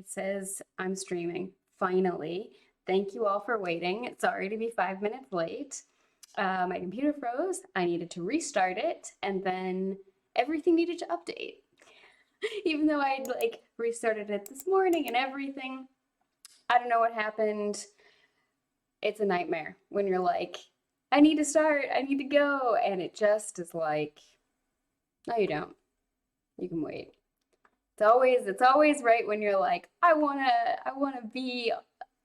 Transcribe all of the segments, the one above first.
It says I'm streaming. Finally. Thank you all for waiting. Sorry to be 5 minutes late. My computer froze. I needed to restart it, and then everything needed to update. Even though I'd like restarted it this morning and everything, I don't know what happened. It's a nightmare when you're like, I need to start, I need to go, and it just is like, no, you don't. You can wait. It's always right when you're like, I wanna be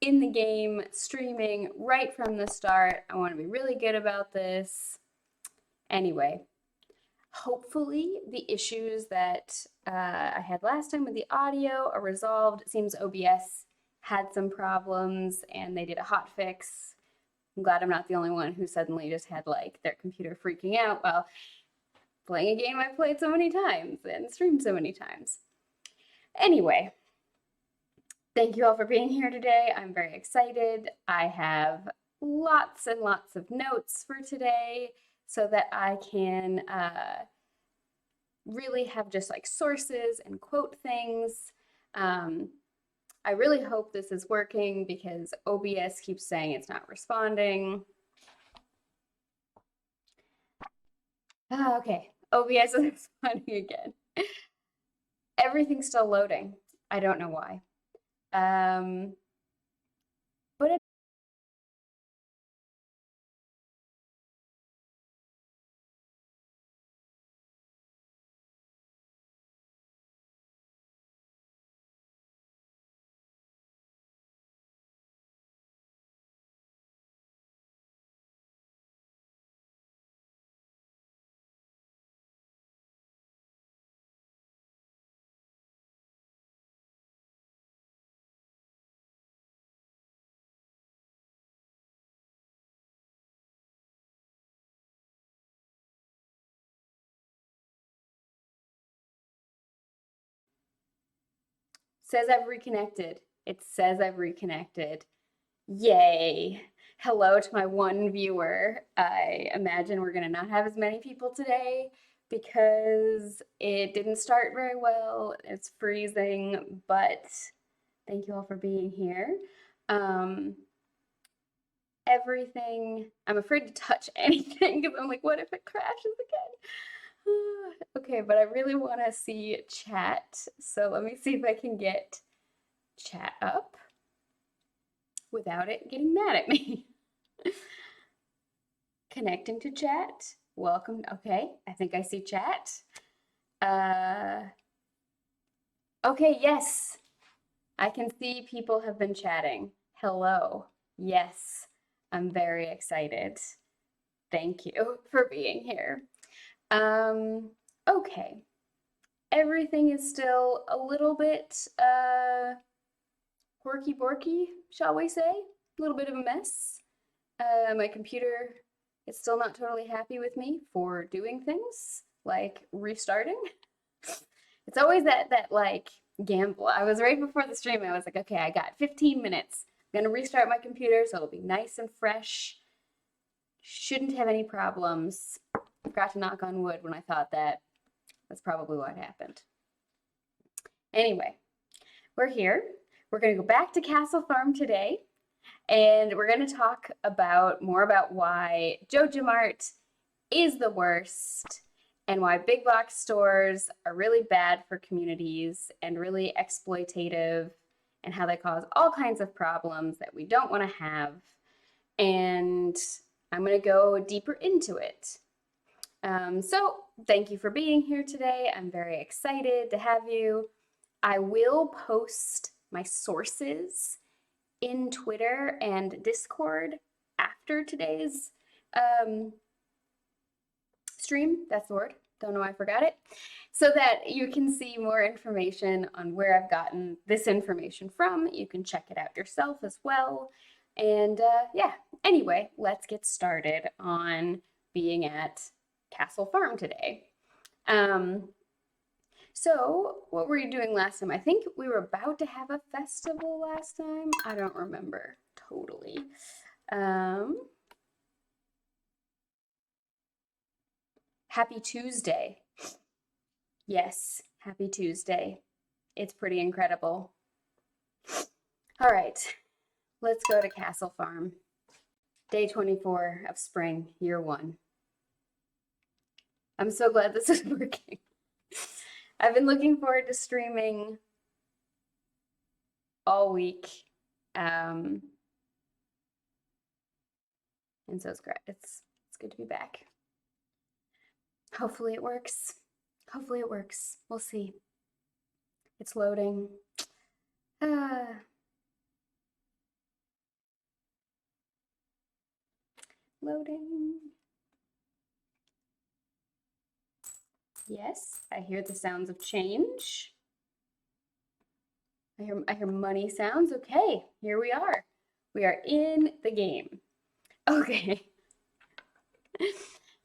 in the game streaming right from the start. I want to be really good about this. Anyway, hopefully the issues that I had last time with the audio are resolved. It seems OBS had some problems and they did a hot fix. I'm glad I'm not the only one who suddenly just had like their computer freaking out while playing a game I've played so many times and streamed so many times. Anyway, thank you all for being here today. I'm very excited. I have lots and lots of notes for today so that I can really have just like sources and quote things. I really hope this is working because OBS keeps saying it's not responding. Okay, OBS is responding again. Everything's still loading. I don't know why. But it says I've reconnected. It says I've reconnected. Yay. Hello to my one viewer. I imagine we're gonna not have as many people today because it didn't start very well. It's freezing, but thank you all for being here. Everything, I'm afraid to touch anything because I'm like, what if it crashes again? Okay, but I really want to see chat. So let me see if I can get chat up without it getting mad at me. Connecting to chat. Welcome. Okay, I think I see chat. Okay, yes. I can see people have been chatting. Hello. Yes, I'm very excited. Thank you for being here. Okay. Everything is still a little bit quirky borky, shall we say? A little bit of a mess. My computer is still not totally happy with me for doing things like restarting. It's always that like gamble. I was right before the stream. I was like, okay, I got 15 minutes. I'm gonna restart my computer so it'll be nice and fresh. Shouldn't have any problems. Forgot to knock on wood when I thought that. That's probably what happened. Anyway, we're here. We're gonna go back to Castle Farm today. And we're going to talk more about why Joja Mart is the worst and why big box stores are really bad for communities and really exploitative and how they cause all kinds of problems that we don't want to have. And I'm going to go deeper into it. So thank you for being here today. I'm very excited to have you. I will post my sources in Twitter and Discord after today's stream. That's the word. Don't know why I forgot it. So that you can see more information on where I've gotten this information from. You can check it out yourself as well. And yeah, anyway, let's get started on being at Castle Farm today. So what were you doing last time? I think we were about to have a festival last time. I don't remember totally. Happy Tuesday. Yes, happy Tuesday. It's pretty incredible. All right, let's go to Castle Farm. Day 24 of spring, year 1. I'm so glad this is working. I've been looking forward to streaming all week. And so it's great. It's good to be back. Hopefully it works. Hopefully it works. We'll see. It's loading. Loading. Yes, I hear the sounds of change. I hear money sounds. Okay, here we are. We are in the game. Okay.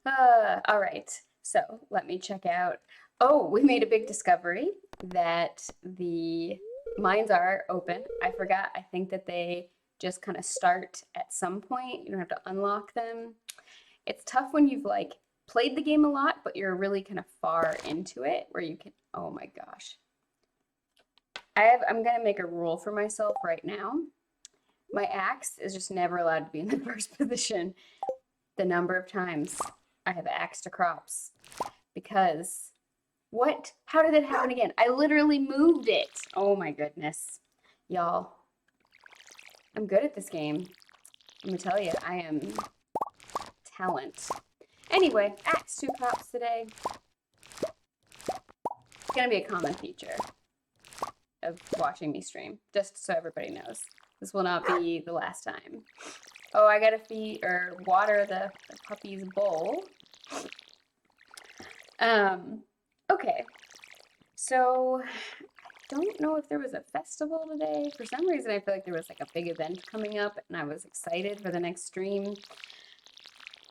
All right. So let me check out. Oh, we made a big discovery that the mines are open. I forgot. I think that they just kind of start at some point. You don't have to unlock them. It's tough when you've like played the game a lot, but you're really kind of far into it where you can, oh my gosh. I'm gonna make a rule for myself right now. My axe is just never allowed to be in the first position. The number of times I have axed a crops because what? How did it happen again? I literally moved it. Oh my goodness. Y'all, I'm good at this game. I'm gonna tell you, I am talent. Anyway, axe 2 crops today. It's gonna be a common feature of watching me stream, just so everybody knows. This will not be the last time. Oh, I gotta feed or water the puppy's bowl. Okay. So I don't know if there was a festival today. For some reason, I feel like there was like a big event coming up, and I was excited for the next stream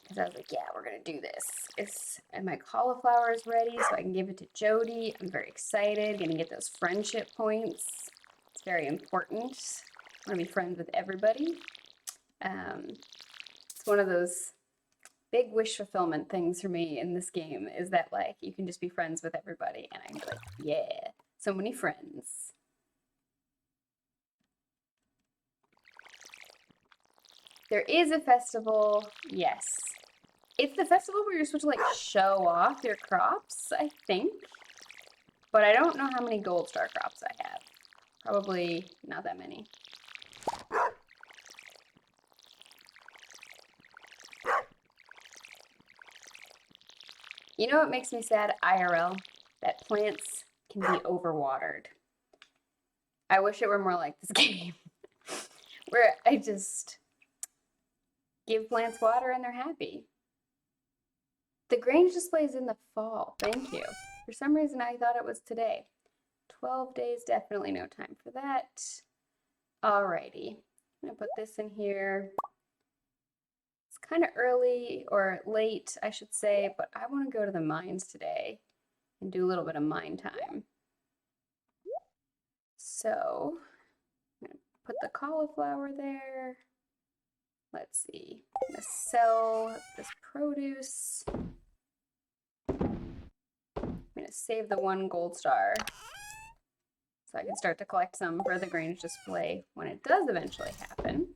because I was like, yeah, we're gonna do this. And my cauliflower is ready, so I can give it to Jody. I'm very excited. Gonna get those friendship points. It's very important. I want to be friends with everybody. It's one of those big wish fulfillment things for me in this game is that like you can just be friends with everybody, and I'm like, yeah, so many friends. There is a festival, yes. It's the festival where you're supposed to like show off your crops, I think. But I don't know how many gold star crops I have. Probably not that many. You know what makes me sad, IRL? That plants can be overwatered. I wish it were more like this game, where I just give plants water and they're happy. The Grange display is in the fall. Thank you. For some reason, I thought it was today. 12 days, definitely no time for that. Alrighty, I'm gonna put this in here. It's kind of early or late, I should say, but I want to go to the mines today and do a little bit of mine time. So I'm gonna put the cauliflower there. Let's see, I'm gonna sell this produce. I'm gonna save the 1 gold star so I can start to collect some for the Grange display when it does eventually happen.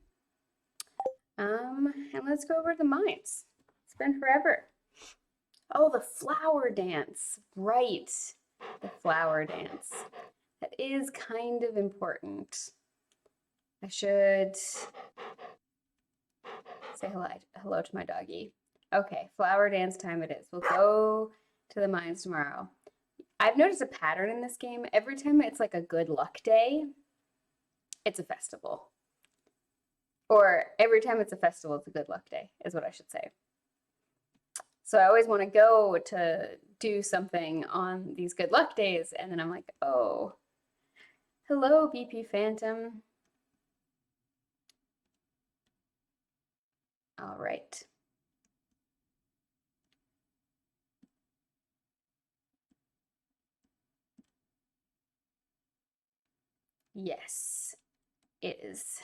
And let's go over to the mines. It's been forever. Oh, the flower dance, right? The flower dance. That is kind of important. I should say hello to my doggy. Okay, flower dance time it is. We'll go to the mines tomorrow. I've noticed a pattern in this game. Every time it's like a good luck day, it's a festival. Or every time it's a festival, it's a good luck day, is what I should say. So I always want to go to do something on these good luck days, and then I'm like, oh, hello, BP Phantom. All right. Yes, it is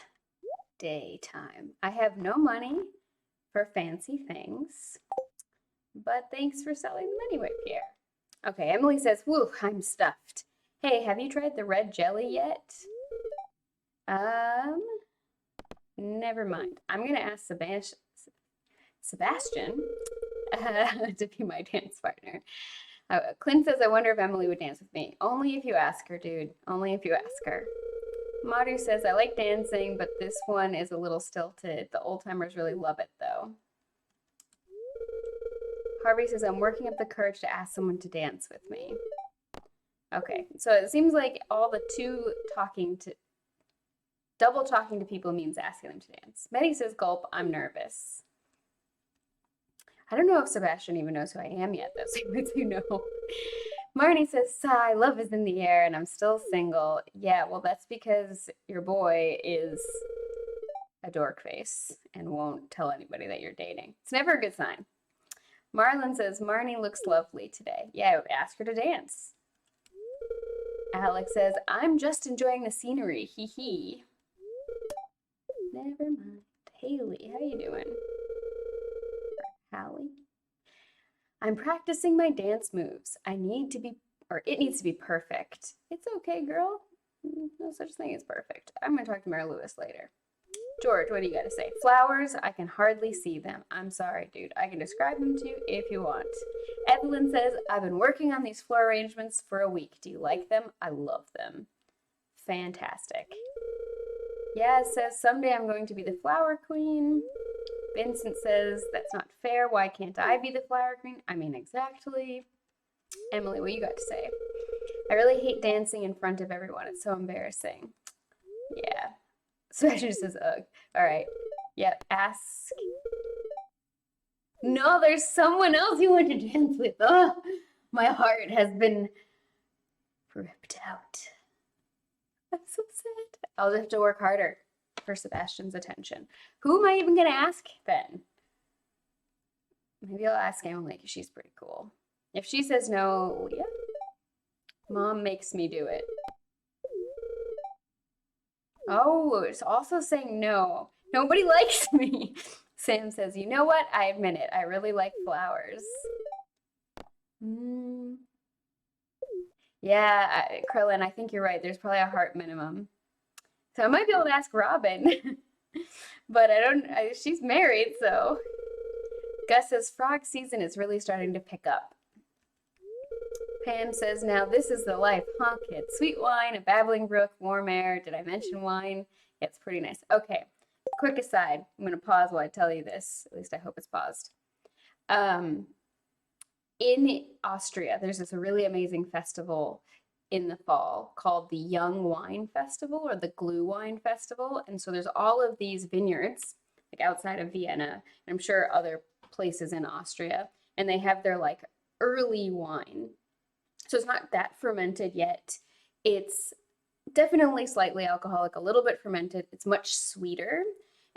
daytime. I have no money for fancy things, but thanks for selling them anyway, Pierre. Okay, Emily says, woo, I'm stuffed. Hey, have you tried the red jelly yet? Um, Never mind. I'm gonna ask Sebastian to be my dance partner. Clint says, I wonder if Emily would dance with me. Only if you ask her, dude. Only if you ask her. Madhu says, I like dancing, but this one is a little stilted. The old timers really love it, though. Harvey says, I'm working up the courage to ask someone to dance with me. Okay, so it seems like all the double talking to people means asking them to dance. Betty says, gulp, I'm nervous. I don't know if Sebastian even knows who I am yet, though, so he might say no. Marnie says, sigh, love is in the air and I'm still single. Yeah, well, that's because your boy is a dork face and won't tell anybody that you're dating. It's never a good sign. Marlon says, Marnie looks lovely today. Yeah, ask her to dance. Alex says, I'm just enjoying the scenery. Hee hee. Never mind. Haley, how you doing? Hallie? I'm practicing my dance moves. It needs to be perfect. It's okay, girl. No such thing as perfect. I'm going to talk to Mary Lewis later. George, what do you got to say? Flowers, I can hardly see them. I'm sorry, dude. I can describe them to you if you want. Evelyn says, I've been working on these floor arrangements for a week. Do you like them? I love them. Fantastic. Yeah, says, someday I'm going to be the flower queen. Vincent says, that's not fair. Why can't I be the flower queen? I mean, exactly. Emily, what you got to say? I really hate dancing in front of everyone. It's so embarrassing. Yeah. Sebastian says, ugh. All right. Yep. Ask. No, there's someone else you want to dance with. Oh, my heart has been ripped out. I'm so sad. I'll have to work harder for Sebastian's attention. Who am I even going to ask then? Maybe I'll ask Emily because she's pretty cool. If she says no, yeah. Mom makes me do it. Oh, it's also saying no. Nobody likes me. Sam says, you know what? I admit it. I really like flowers. Yeah, Krillin, I think you're right. There's probably a heart minimum. So I might be able to ask Robin. But she's married, so. Gus says, frog season is really starting to pick up. Pam says, now this is the life, huh, kids? Sweet wine, a babbling brook, warm air. Did I mention wine? Yeah, it's pretty nice. Okay, quick aside. I'm going to pause while I tell you this. At least I hope it's paused. In Austria, there's this really amazing festival in the fall called the Young Wine Festival or the Glue Wine Festival. And so there's all of these vineyards like outside of Vienna, and I'm sure other places in Austria, and they have their like early wine. So it's not that fermented yet. It's definitely slightly alcoholic, a little bit fermented. It's much sweeter,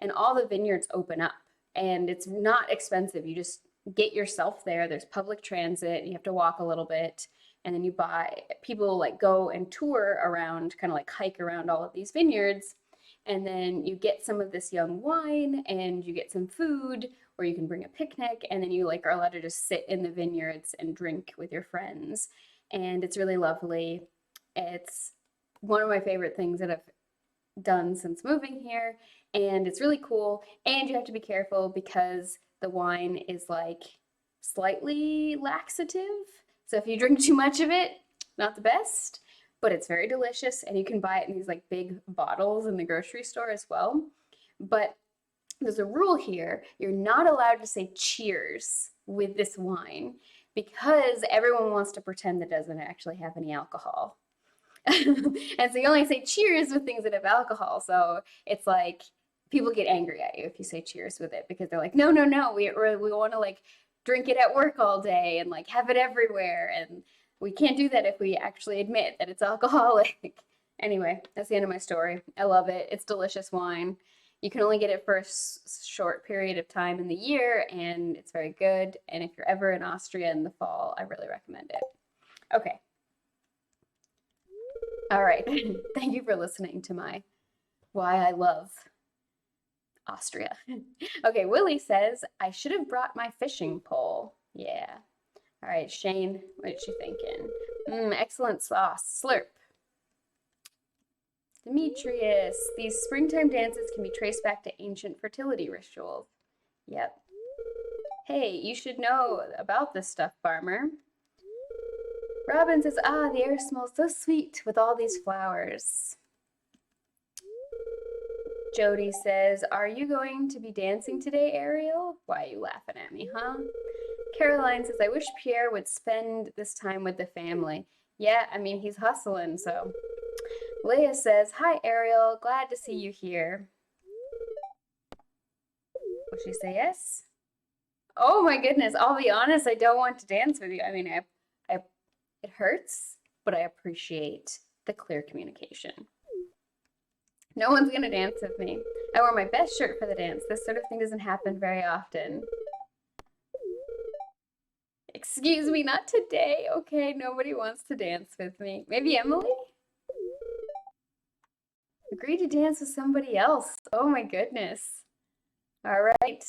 and all the vineyards open up, and it's not expensive. You just get yourself there. There's public transit. You have to walk a little bit, and then people like go and tour around, kind of like hike around all of these vineyards, and then you get some of this young wine and you get some food, or you can bring a picnic, and then you like are allowed to just sit in the vineyards and drink with your friends, and it's really lovely. It's one of my favorite things that I've done since moving here, and it's really cool. And you have to be careful because the wine is like slightly laxative, so if you drink too much of it, not the best, but it's very delicious, and you can buy it in these like big bottles in the grocery store as well. But there's a rule here. You're not allowed to say cheers with this wine because everyone wants to pretend that it doesn't actually have any alcohol. And so you only say cheers with things that have alcohol. So it's like people get angry at you if you say cheers with it because they're like, no, we want to like drink it at work all day and like have it everywhere. And we can't do that if we actually admit that it's alcoholic. Anyway, that's the end of my story. I love it. It's delicious wine. You can only get it for a short period of time in the year, and it's very good. And if you're ever in Austria in the fall, I really recommend it. Okay. All right. Thank you for listening to my why I love Austria. Okay, Willie says, I should have brought my fishing pole. Yeah. All right, Shane, what is she thinking? Excellent sauce. Slurp. Demetrius, these springtime dances can be traced back to ancient fertility rituals. Yep. Hey, you should know about this stuff, farmer. Robin says, ah, the air smells so sweet with all these flowers. Jody says, are you going to be dancing today, Ariel? Why are you laughing at me, huh? Caroline says, I wish Pierre would spend this time with the family. Yeah, I mean, he's hustling, so. Leah says, hi, Ariel. Glad to see you here. Will she say yes? Oh my goodness, I'll be honest, I don't want to dance with you. I mean, it hurts, but I appreciate the clear communication. No one's gonna dance with me. I wore my best shirt for the dance. This sort of thing doesn't happen very often. Excuse me, not today. Okay, nobody wants to dance with me. Maybe Emily? Agree to dance with somebody else. Oh my goodness. All right.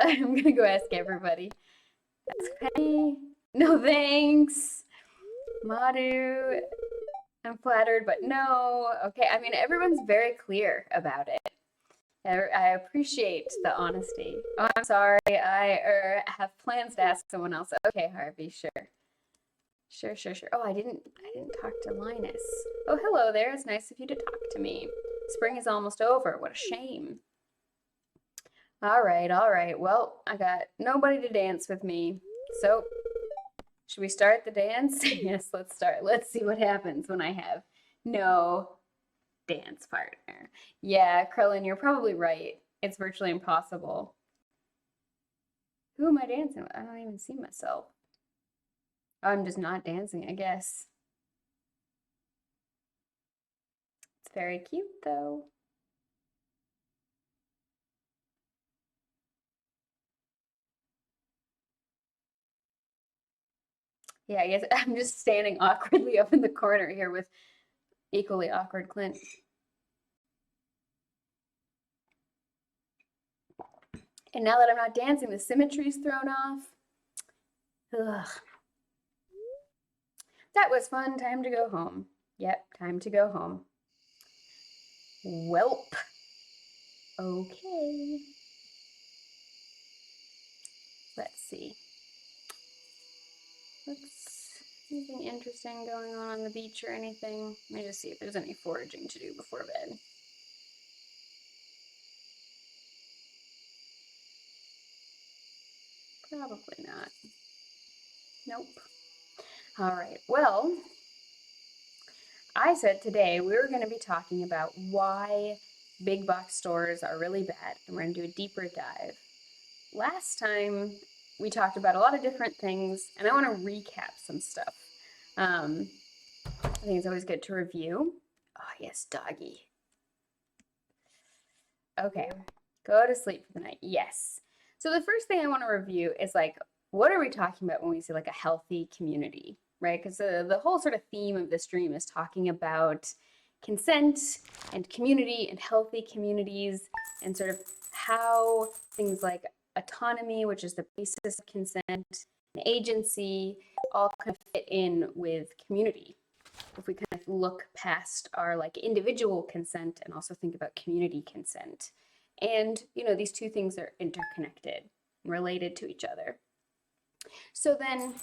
I'm gonna go ask everybody. Ask Penny. No thanks. Madhu. I'm flattered, but no. Okay, I mean, everyone's very clear about it. I appreciate the honesty. Oh, I'm sorry. I have plans to ask someone else. Okay, Harvey, sure. Sure. Oh, I didn't talk to Linus. Oh, hello there. It's nice of you to talk to me. Spring is almost over. What a shame. All right. Well, I got nobody to dance with me. So, should we start the dance? Yes, let's start. Let's see what happens when I have no dance partner. Yeah, Krillin, you're probably right. It's virtually impossible. Who am I dancing with? I don't even see myself. I'm just not dancing, I guess. It's very cute, though. Yeah, I guess I'm just standing awkwardly up in the corner here with equally awkward Clint. And now that I'm not dancing, the symmetry's thrown off. Ugh. That was fun. Time to go home. Yep, time to go home. Welp. Okay. Let's see. Anything interesting going on the beach or anything? Let me just see if there's any foraging to do before bed. Probably not. Nope. All right. Well, I said today we were going to be talking about why big box stores are really bad, and we're going to do a deeper dive. Last time we talked about a lot of different things, and I want to recap some stuff. I think it's always good to review. Oh, yes, doggy. Okay, go to sleep for the night. Yes. So the first thing I want to review is like, what are we talking about when we say like a healthy community, right? Because the whole sort of theme of the stream is talking about consent and community and healthy communities and sort of how things like autonomy, which is the basis of consent, and agency, all kind of fit in with community. If we kind of look past our like individual consent and also think about community consent. And, you know, these two things are interconnected, related to each other. So then,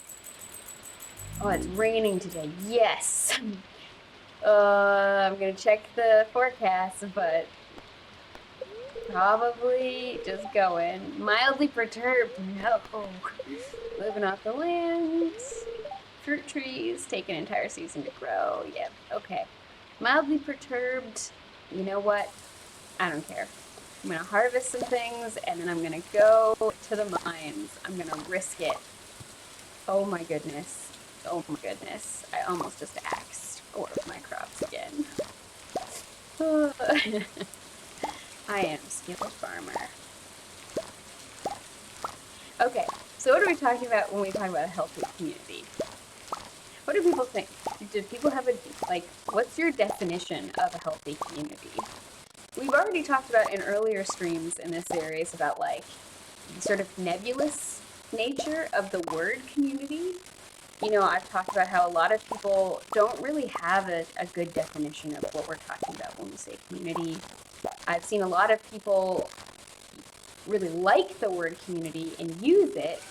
oh, it's raining today. Yes. I'm going to check the forecast, but probably just going. Mildly perturbed. No. Living off the land. Fruit trees take an entire season to grow. Yep, okay. Mildly perturbed. You know what? I don't care. I'm gonna harvest some things and then I'm gonna go to the mines. I'm gonna risk it. Oh my goodness. Oh my goodness. I almost just axed one of my crops again. I am skilled farmer. Okay, so what are we talking about when we talk about a healthy community? What do people think? Do people have what's your definition of a healthy community? We've already talked about in earlier streams in this series about like the sort of nebulous nature of the word community. I've talked about how a lot of people don't really have a good definition of what we're talking about when we say community. I've seen a lot of people really like the word community and use it,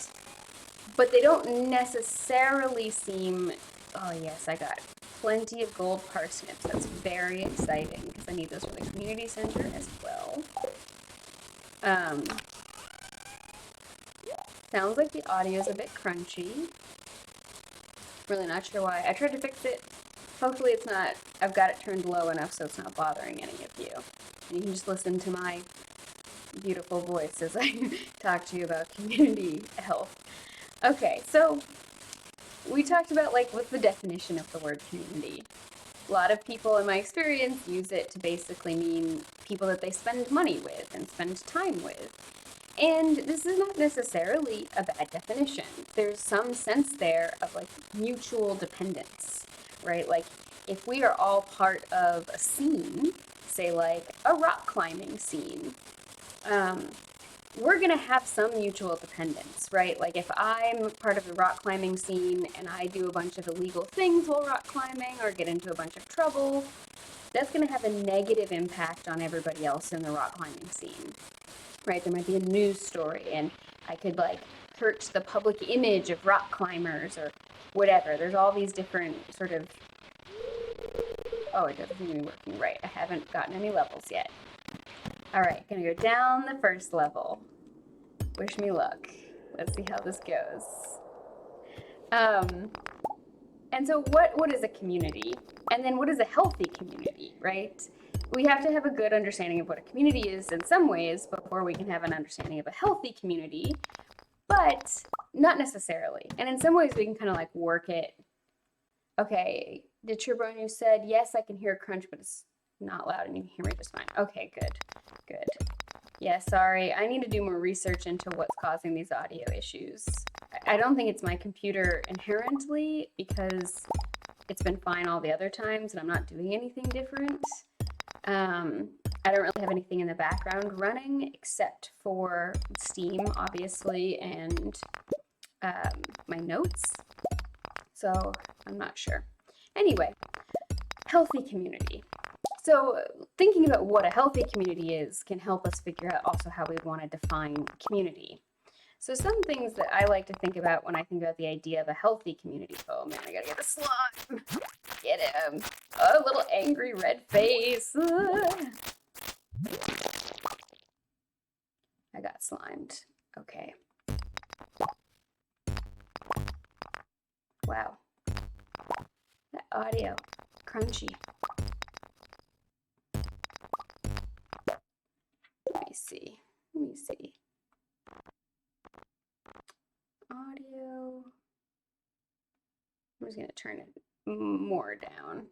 but they don't necessarily seem, oh yes, I got plenty of gold parsnips. That's very exciting because I need those for the community center as well. Sounds like the audio is a bit crunchy. Really not sure why. I tried to fix it. Hopefully it's not, I've got it turned low enough so it's not bothering any of you. And you can just listen to my beautiful voice as I talk to you about community health. Okay, so we talked about what's the definition of the word community. A lot of people in my experience use it to basically mean people that they spend money with and spend time with. And this is not necessarily a bad definition. There's some sense there of mutual dependence, right? Like if we are all part of a scene, say a rock climbing scene, we're going to have some mutual dependence, right? Like if I'm part of the rock climbing scene and I do a bunch of illegal things while rock climbing or get into a bunch of trouble, that's going to have a negative impact on everybody else in the rock climbing scene, right? There might be a news story and I could hurt the public image of rock climbers or whatever. There's all these different sort of, oh, it doesn't seem to be working right. I haven't gotten any levels yet. All right, gonna go down the first level. Wish me luck. Let's see how this goes. And so what is a community? And then what is a healthy community, right? We have to have a good understanding of what a community is in some ways before we can have an understanding of a healthy community, but not necessarily. And in some ways we can kind of work it. Okay, did Chirbronu said, yes, I can hear a crunch, but it's not loud and you can hear me just fine. Okay, good. Yeah, sorry. I need to do more research into what's causing these audio issues. I don't think it's my computer inherently because it's been fine all the other times and I'm not doing anything different. I don't really have anything in the background running except for Steam, obviously, and my notes. So I'm not sure. Anyway, healthy community. So thinking about what a healthy community is can help us figure out also how we want to define community. So some things that I like to think about when I think about the idea of a healthy community. Oh man, I gotta get the slime. Get him. Oh, little angry red face. I got slimed. Okay. Wow. That audio. Crunchy. Let me see. Audio. I'm just going to turn it more down.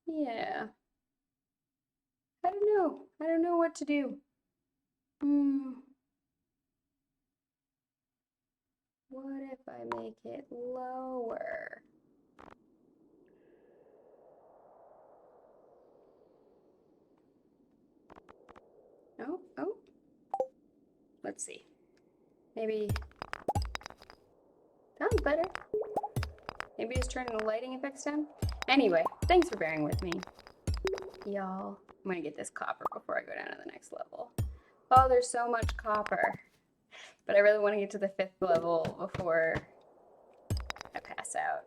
Yeah. I don't know. I don't know what to do. What if I make it lower? Oh. Let's see. Maybe. Sounds better. Maybe just turning the lighting effects down. Anyway, thanks for bearing with me, y'all. I'm gonna get this copper before I go down to the next level. Oh, there's so much copper. But I really want to get to the 5th level before I pass out.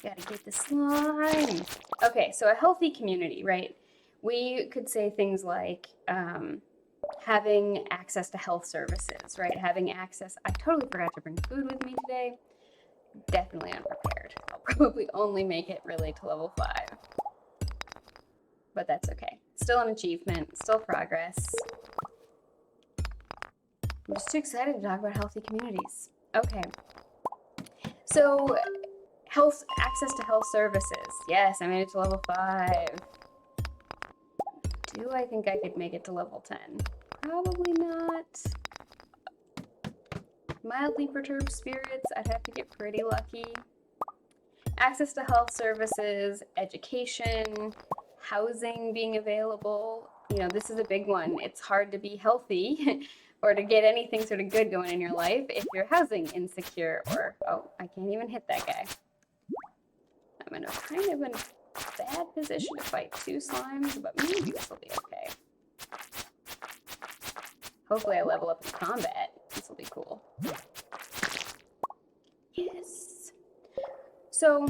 Gotta get the slime. Okay, so a healthy community, right? We could say things like having access to health services, right? Having access. I totally forgot to bring food with me today. Definitely unprepared. I'll probably only make it really to level 5. But that's okay. Still an achievement, still progress. I'm just too excited to talk about healthy communities. Okay. So, access to health services. Yes, I made it to level 5. Do I think I could make it to level 10? Probably not. Mildly perturbed spirits, I'd have to get pretty lucky. Access to health services, education, housing being available. You know, this is a big one. It's hard to be healthy or to get anything sort of good going in your life if you're housing insecure or, oh, I can't even hit that guy. I'm in a kind of a bad position to fight two slimes, but maybe this will be okay. Hopefully I level up in combat. This will be cool. Yes. So,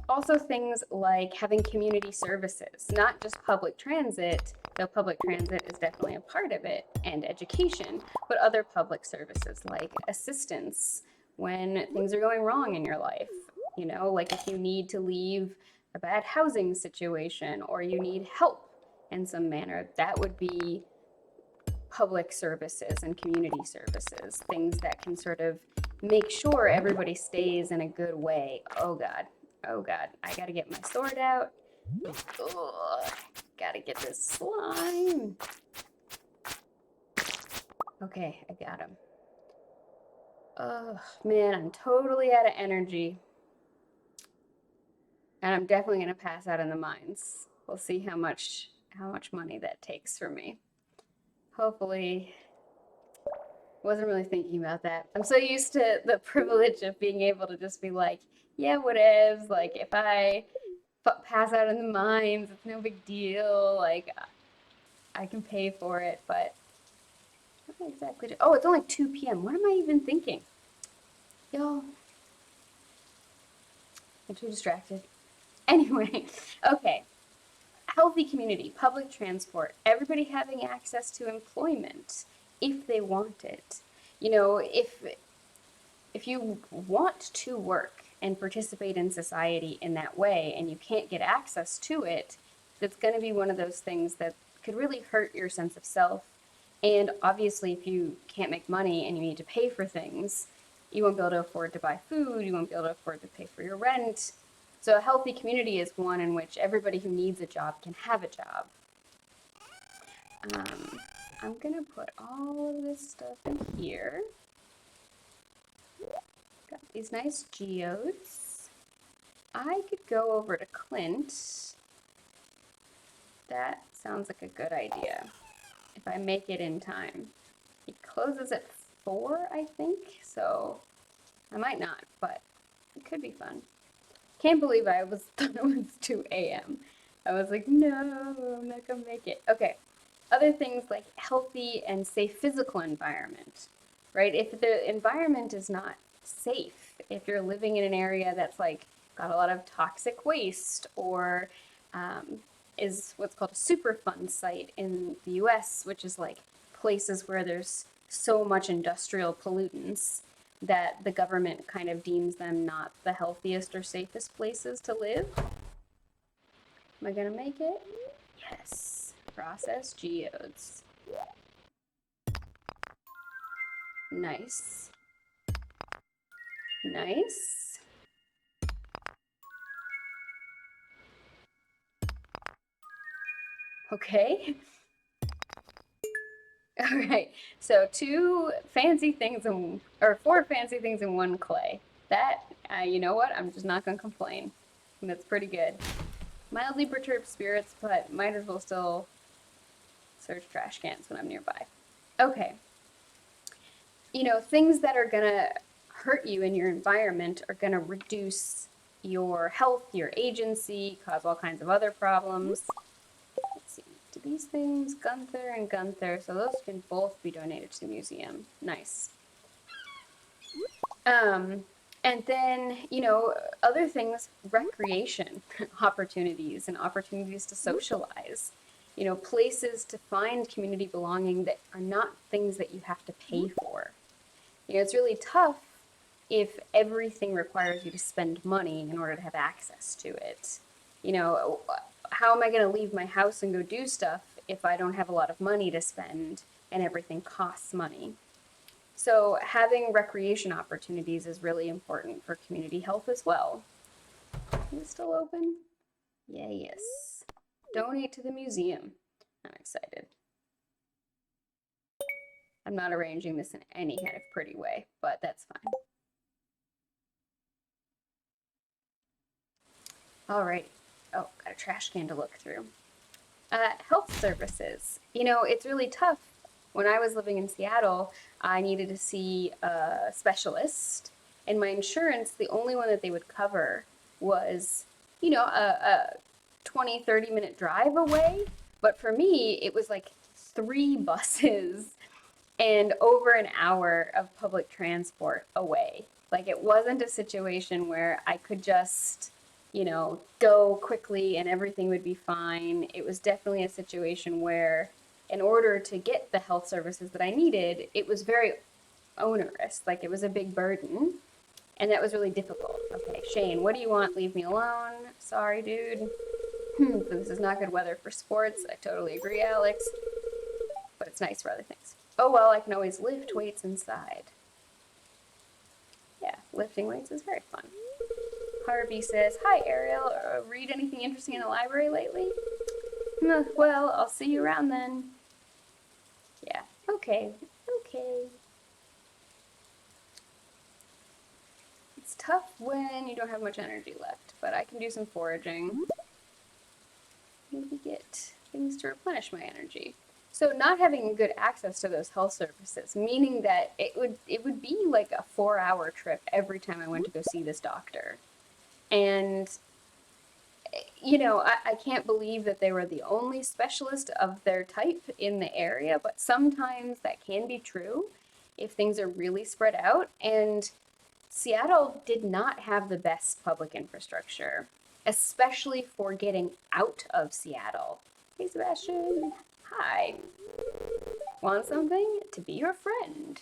also things like having community services, not just public transit, though public transit is definitely a part of it, and education, but other public services like assistance when things are going wrong in your life. You know, like if you need to leave a bad housing situation or you need help in some manner, that would be public services and community services, things that can sort of make sure everybody stays in a good way. Oh God, I gotta get my sword out. Ugh, gotta get this slime. Okay, I got him. Oh man, I'm totally out of energy. And I'm definitely gonna pass out in the mines. We'll see how much money that takes for me. Hopefully, wasn't really thinking about that. I'm so used to the privilege of being able to just be like, yeah, whatevs. Like, if I pass out in the mines, it's no big deal. Like, I can pay for it, but what exactly? Oh, it's only 2 p.m. What am I even thinking? Yo, I'm too distracted. Anyway, okay. Healthy community, public transport, everybody having access to employment if they want it. You know, if you want to work and participate in society in that way and you can't get access to it, that's going to be one of those things that could really hurt your sense of self. And obviously, if you can't make money and you need to pay for things, you won't be able to afford to buy food, you won't be able to afford to pay for your rent. So a healthy community is one in which everybody who needs a job can have a job. I'm gonna put all of this stuff in here. Got these nice geodes. I could go over to Clint. That sounds like a good idea. If I make it in time. It closes at 4, I think, so I might not, but it could be fun. Can't believe I thought it was 2 a.m. I was like, no, I'm not gonna make it. Okay, other things like healthy and safe physical environment, right? If the environment is not safe, if you're living in an area that's like got a lot of toxic waste or is what's called a Superfund site in the US, which is like places where there's so much industrial pollutants that the government kind of deems them not the healthiest or safest places to live. Am I gonna make it? Yes. Process geodes. Nice. Nice. Okay. All right. So 4 fancy things in one clay. That, you know what? I'm just not gonna complain. That's pretty good. Mildly perturbed spirits, but might as well still search trash cans when I'm nearby. Okay. You know, things that are gonna hurt you in your environment are gonna reduce your health, your agency, cause all kinds of other problems. Let's see, do these things, Gunther and Gunther, so those can both be donated to the museum. Nice. And then, you know, other things, recreation opportunities and opportunities to socialize. You know, places to find community belonging that are not things that you have to pay for. You know, it's really tough if everything requires you to spend money in order to have access to it. You know, how am I going to leave my house and go do stuff if I don't have a lot of money to spend and everything costs money? So having recreation opportunities is really important for community health as well. Is it still open? Yeah, yes. Donate to the museum. I'm excited. I'm not arranging this in any kind of pretty way, but that's fine. All right. Oh, got a trash can to look through. Health services. You know, it's really tough. When I was living in Seattle, I needed to see a specialist, and my insurance, the only one that they would cover was, a 20, 30-minute drive away. But for me, it was like 3 buses and over an hour of public transport away. Like it wasn't a situation where I could just, go quickly and everything would be fine. It was definitely a situation where, in order to get the health services that I needed, it was very onerous. Like it was a big burden. And that was really difficult. Okay, Shane, what do you want? Leave me alone. Sorry, dude. This is not good weather for sports. I totally agree, Alex. But it's nice for other things. Oh well, I can always lift weights inside. Yeah, lifting weights is very fun. Harvey says, hi Ariel, read anything interesting in the library lately? Well, I'll see you around then. Yeah, okay. It's tough when you don't have much energy left, but I can do some foraging. Maybe get things to replenish my energy. So not having good access to those health services, meaning that it would be like a 4-hour trip every time I went to go see this doctor. And I can't believe that they were the only specialist of their type in the area, but sometimes that can be true if things are really spread out. And Seattle did not have the best public infrastructure, especially for getting out of Seattle. Hey, Sebastian. Hi. Want something? To be your friend.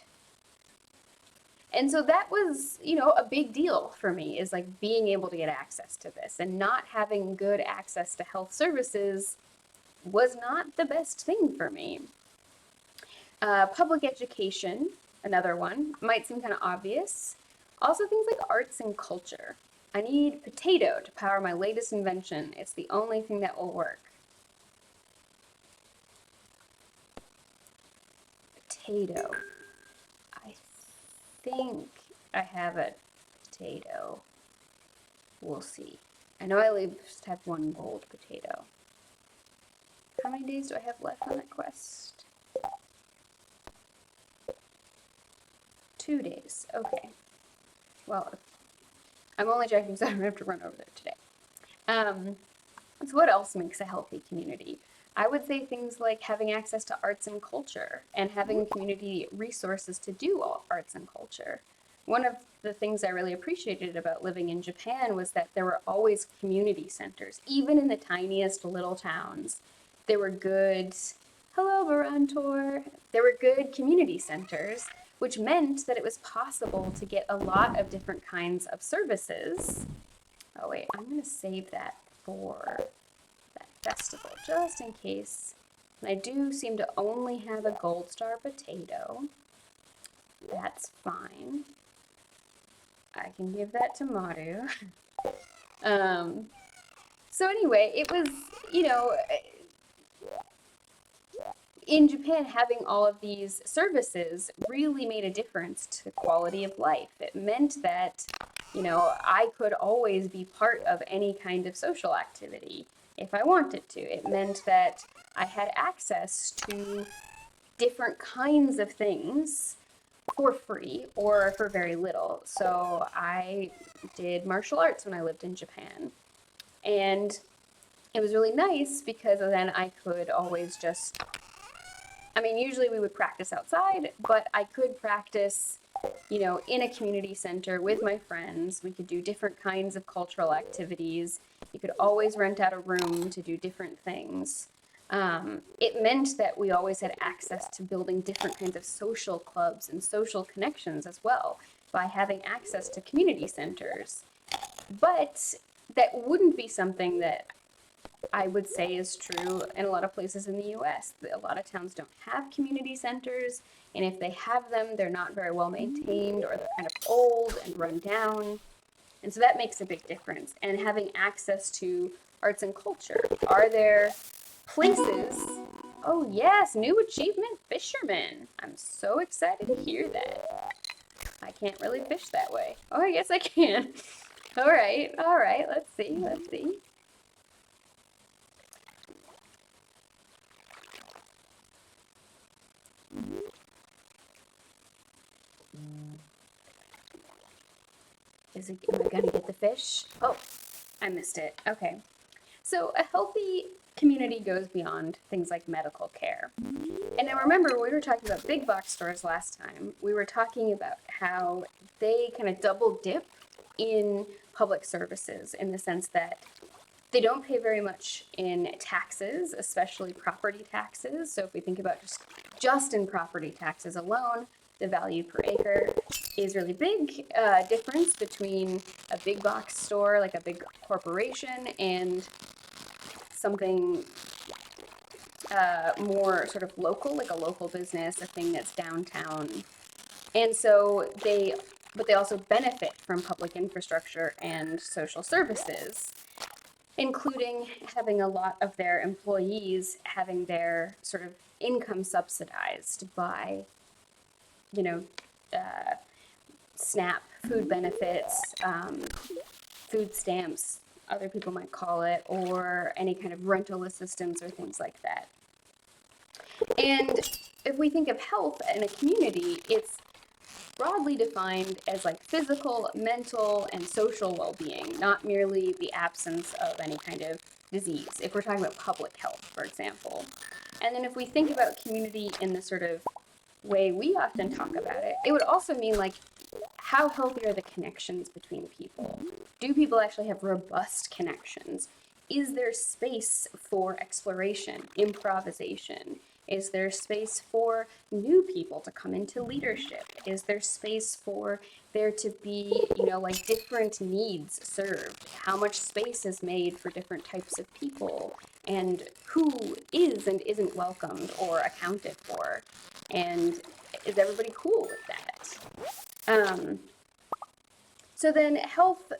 And so that was, a big deal for me, is like being able to get access to this, and not having good access to health services was not the best thing for me. Public education, another one, might seem kind of obvious. Also things like arts and culture. I need potato to power my latest invention. It's the only thing that will work. Potato. I think I have a potato. We'll see. I know I just have one gold potato. How many days do I have left on that quest? 2 days. Okay. Well, I'm only checking so I don't have to run over there today. So what else makes a healthy community? I would say things like having access to arts and culture, and having community resources to do all arts and culture. One of the things I really appreciated about living in Japan was that there were always community centers, even in the tiniest little towns. There were good, hello Barantor, there were good community centers, which meant that it was possible to get a lot of different kinds of services. Oh wait, I'm gonna save that for that festival, just in case. And I do seem to only have a gold star potato. That's fine. I can give that to Maru. So anyway, it was, in Japan, having all of these services really made a difference to the quality of life. It meant that, I could always be part of any kind of social activity if I wanted to. It meant that I had access to different kinds of things for free or for very little. So I did martial arts when I lived in Japan. And it was really nice because then I could always just, usually we would practice outside, but I could practice, in a community center with my friends. We could do different kinds of cultural activities. You could always rent out a room to do different things. It meant that we always had access to building different kinds of social clubs and social connections as well by having access to community centers. But that wouldn't be something that I would say is true in a lot of places in the US. A lot of towns don't have community centers, and if they have them, they're not very well maintained, or they're kind of old and run down. And so that makes a big difference. And having access to arts and culture. Are there places? Oh yes, new achievement, fisherman. I'm so excited to hear that. I can't really fish that way. Oh, I guess I can. All right, let's see. Am I gonna get the fish? Oh, I missed it. Okay. So a healthy community goes beyond things like medical care. And I remember when we were talking about big box stores last time, we were talking about how they kind of double dip in public services in the sense that they don't pay very much in taxes, especially property taxes. So if we think about just in property taxes alone, the value per acre is really big difference between a big box store, like a big corporation, and something more sort of local, like a local business, a thing that's downtown. And so but they also benefit from public infrastructure and social services, including having a lot of their employees having their sort of income subsidized by, you know, SNAP, food benefits, food stamps, other people might call it, or any kind of rental assistance or things like that. And if we think of health in a community, it's broadly defined as like physical, mental, and social well-being, not merely the absence of any kind of disease, if we're talking about public health, for example. And then if we think about community in the sort of way we often talk about it, it would also mean like, how healthy are the connections between people? Do people actually have robust connections? Is there space for exploration, improvisation? Is there space for new people to come into leadership? Is there space for there to be, like different needs served? How much space is made for different types of people? And who is and isn't welcomed or accounted for? And is everybody cool with that? So then health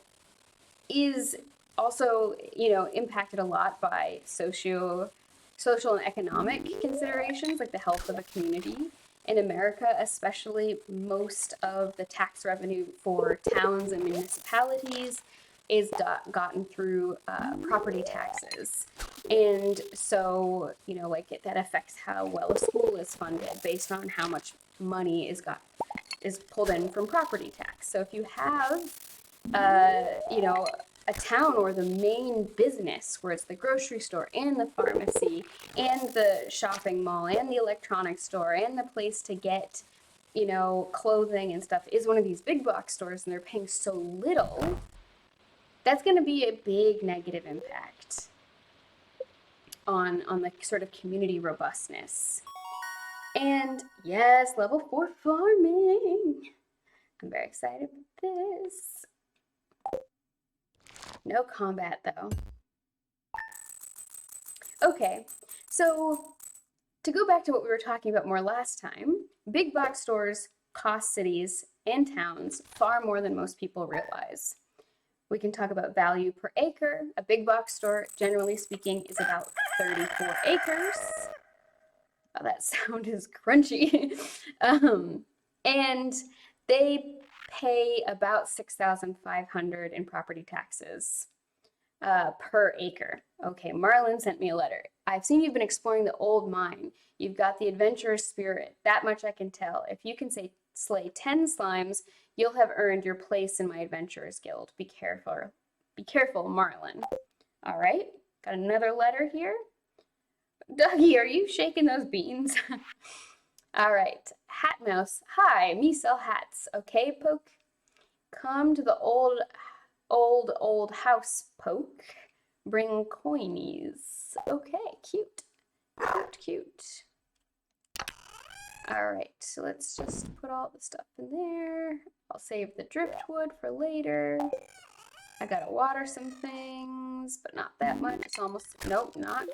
is also, impacted a lot by social and economic considerations, like the health of a community. In America, especially, most of the tax revenue for towns and municipalities is gotten through property taxes. And so, that affects how well a school is funded based on how much money is pulled in from property tax. So if you have, a town or the main business where it's the grocery store and the pharmacy and the shopping mall and the electronics store and the place to get, clothing and stuff is one of these big box stores, and they're paying so little, that's going to be a big negative impact on the sort of community robustness. And yes, level 4 farming. I'm very excited with this. No combat though. Okay, so to go back to what we were talking about more last time, big box stores cost cities and towns far more than most people realize. We can talk about value per acre. A big box store, generally speaking, is about 34 acres. Oh, that sound is crunchy. And they pay about $6,500 in property taxes per acre. Okay, Marlon sent me a letter. I've seen you've been exploring the old mine. You've got the adventurous spirit. That much I can tell. If you can slay 10 slimes, you'll have earned your place in my adventurers guild. Be careful, Marlon. All right, got another letter here. Dougie, are you shaking those beans? All right, Hat Mouse. Hi, me sell hats. Okay, Poke? Come to the old house, Poke. Bring coinies. Okay, cute. Cute. All right, so let's just put all the stuff in there. I'll save the driftwood for later. I gotta water some things, but not that much. It's almost, nope, not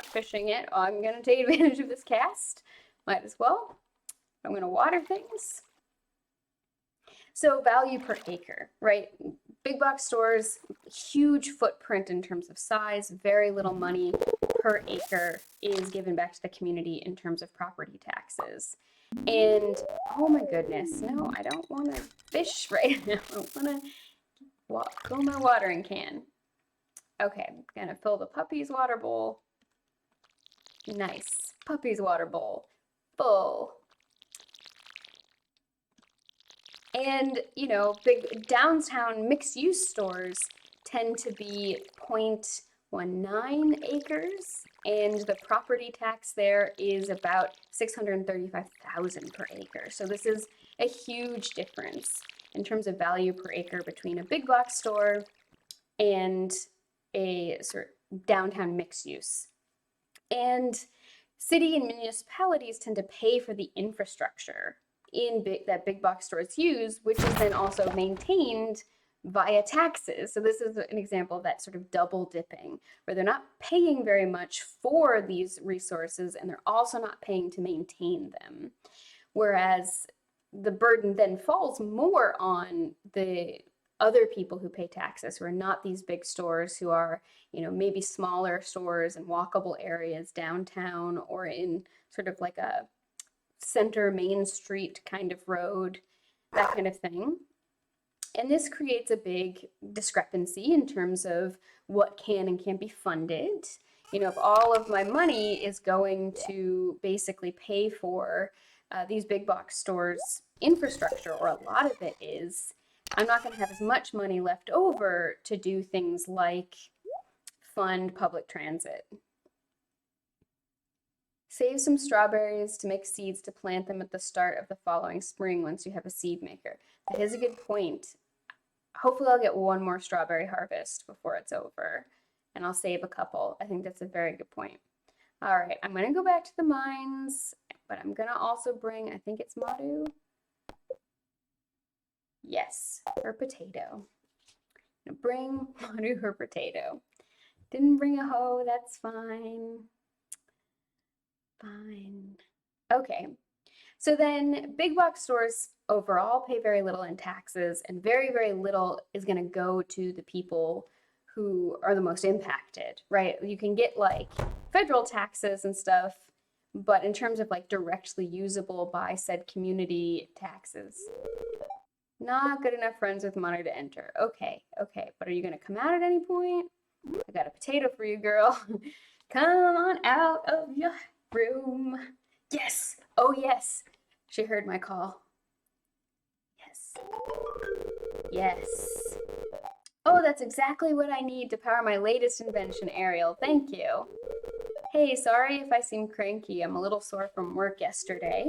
fishing it. I'm gonna take advantage of this cast. Might as well. I'm gonna water things. So value per acre, right? Big box stores, huge footprint in terms of size, very little money per acre is given back to the community in terms of property taxes. And oh my goodness, no, I don't want to fish right now. I want to fill my watering can. Okay, I'm gonna fill the puppy's water bowl. Nice, puppy's water bowl, full. And, you know, big downtown mixed-use stores tend to be 0.19 acres, and the property tax there is about 635,000 per acre. So this is a huge difference in terms of value per acre between a big box store and a sort of downtown mixed use. And city and municipalities tend to pay for the infrastructure that big box stores use, which is then also maintained via taxes. So this is an example of that sort of double dipping, where they're not paying very much for these resources and they're also not paying to maintain them. Whereas the burden then falls more on the other people who pay taxes, who are not these big stores, who are, you know, maybe smaller stores in walkable areas downtown or in sort of like a center Main Street kind of road, that kind of thing. And this creates a big discrepancy in terms of what can and can't be funded. You know, if all of my money is going to basically pay for these big box stores' infrastructure, or a lot of it is, I'm not going to have as much money left over to do things like fund public transit. Save some strawberries to make seeds to plant them at the start of the following spring once you have a seed maker. That is a good point. Hopefully I'll get one more strawberry harvest before it's over, and I'll save a couple. I think that's a very good point. All right, I'm gonna go back to the mines, but I'm gonna also bring, I think it's Madhu. Yes, her potato. I'm gonna bring Madhu her potato. Didn't bring a hoe, that's fine. Fine. Okay, so then big box stores overall pay very little in taxes, and very, very little is going to go to the people who are the most impacted, right? You can get like federal taxes and stuff, but in terms of like directly usable by said community taxes, not good enough friends with money to enter. Okay, but are you going to come out at any point? I got a potato for you, girl. Come on out of your room. Yes. Oh, yes. She heard my call. Yes. Yes. Oh, that's exactly what I need to power my latest invention, Ariel. Thank you. Hey, sorry if I seem cranky. I'm a little sore from work yesterday.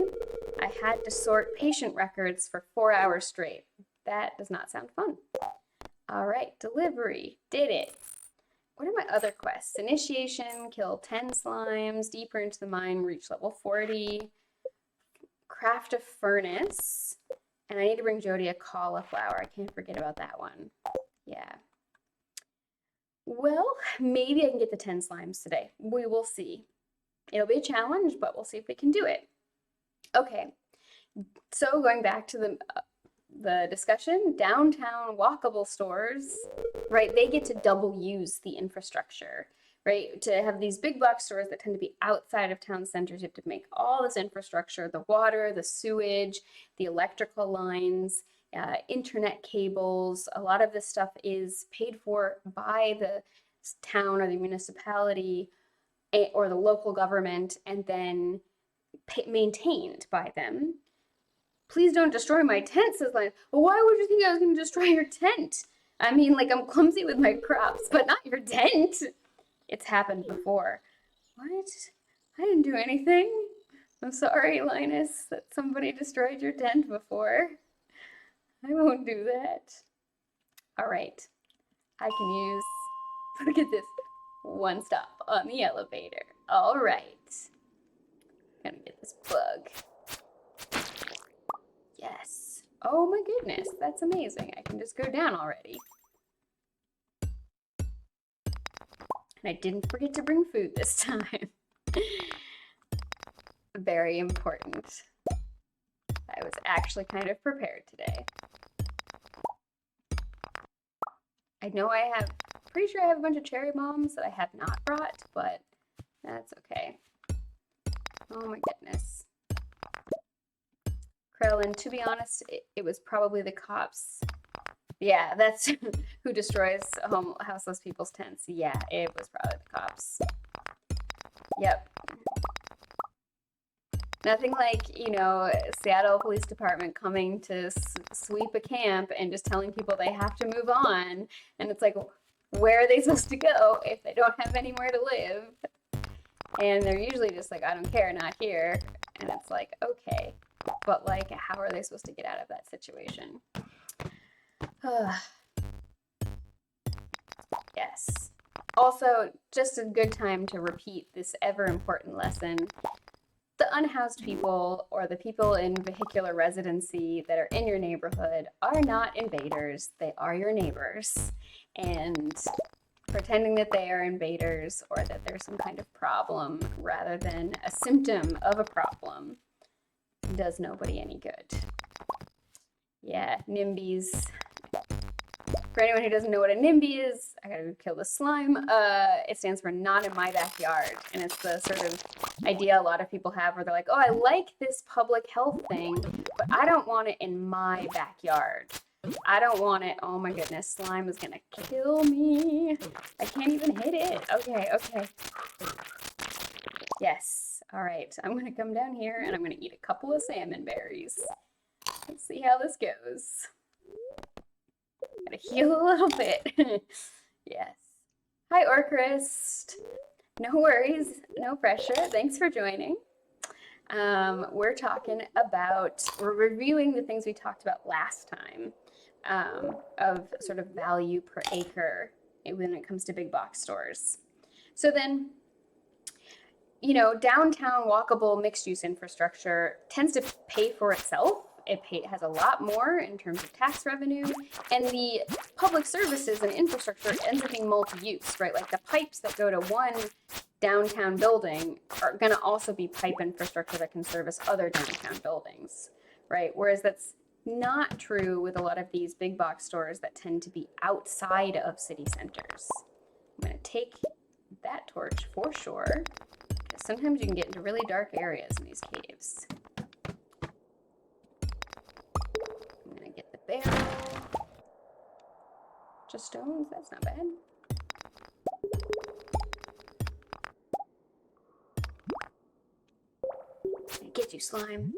I had to sort patient records for 4 hours straight. That does not sound fun. All right, delivery. Did it. What are my other quests? Initiation, kill 10 slimes, deeper into the mine, reach level 40, craft a furnace, and I need to bring Jody a cauliflower. I can't forget about that one. Yeah. Well, maybe I can get the 10 slimes today. We will see. It'll be a challenge, but we'll see if we can do it. Okay, so going back to the discussion, downtown walkable stores, right, they get to double use the infrastructure, right? To have these big box stores that tend to be outside of town centers, you have to make all this infrastructure, the water, the sewage, the electrical lines, internet cables. A lot of this stuff is paid for by the town or the municipality or the local government, and then maintained by them. Please don't destroy my tent, says Lion. Well, why would you think I was going to destroy your tent? I mean, like, I'm clumsy with my crops, but not your tent. It's happened before. What? I didn't do anything. I'm sorry, Linus, that somebody destroyed your tent before. I won't do that. All right. I can use, look at this, one stop on the elevator. All right. Gonna get this bug. Yes. Oh my goodness, that's amazing. I can just go down already. And I didn't forget to bring food this time. Very important. I was actually kind of prepared today. I know I have, pretty sure I have a bunch of cherry bombs that I have not brought, but that's okay. Oh my goodness. Krillin, to be honest, it was probably the cops. Yeah, that's who destroys houseless people's tents. Yeah, it was probably the cops. Yep. Nothing like, Seattle Police Department coming to sweep a camp and just telling people they have to move on. And it's like, where are they supposed to go if they don't have anywhere to live? And they're usually just like, I don't care, not here. And it's like, okay, but like, how are they supposed to get out of that situation? Yes. Also, just a good time to repeat this ever important lesson. The unhoused people or the people in vehicular residency that are in your neighborhood are not invaders. They are your neighbors. And pretending that they are invaders or that there's some kind of problem rather than a symptom of a problem does nobody any good. Yeah, NIMBYs. For anyone who doesn't know what a NIMBY is, I gotta kill the slime. It stands for not in my backyard. And it's the sort of idea a lot of people have where they're like, oh, I like this public health thing, but I don't want it in my backyard. I don't want it. Oh my goodness, slime is gonna kill me. I can't even hit it. Okay. Yes. All right. I'm gonna come down here and I'm gonna eat a couple of salmon berries. Let's see how this goes. Gotta heal a little bit. Yes. Hi, Orcrist. No worries. No pressure. Thanks for joining. We're reviewing the things we talked about last time. Of sort of value per acre when it comes to big box stores. So then, downtown walkable mixed use infrastructure tends to pay for itself. It has a lot more in terms of tax revenue, and the public services and infrastructure ends up being multi-use, right? Like the pipes that go to one downtown building are going to also be pipe infrastructure that can service other downtown buildings, right? Whereas that's not true with a lot of these big box stores that tend to be outside of city centers. I'm going to take that torch for sure, because sometimes you can get into really dark areas in these caves. I'm going to get the barrel. Just stones, that's not bad. Get you, slime.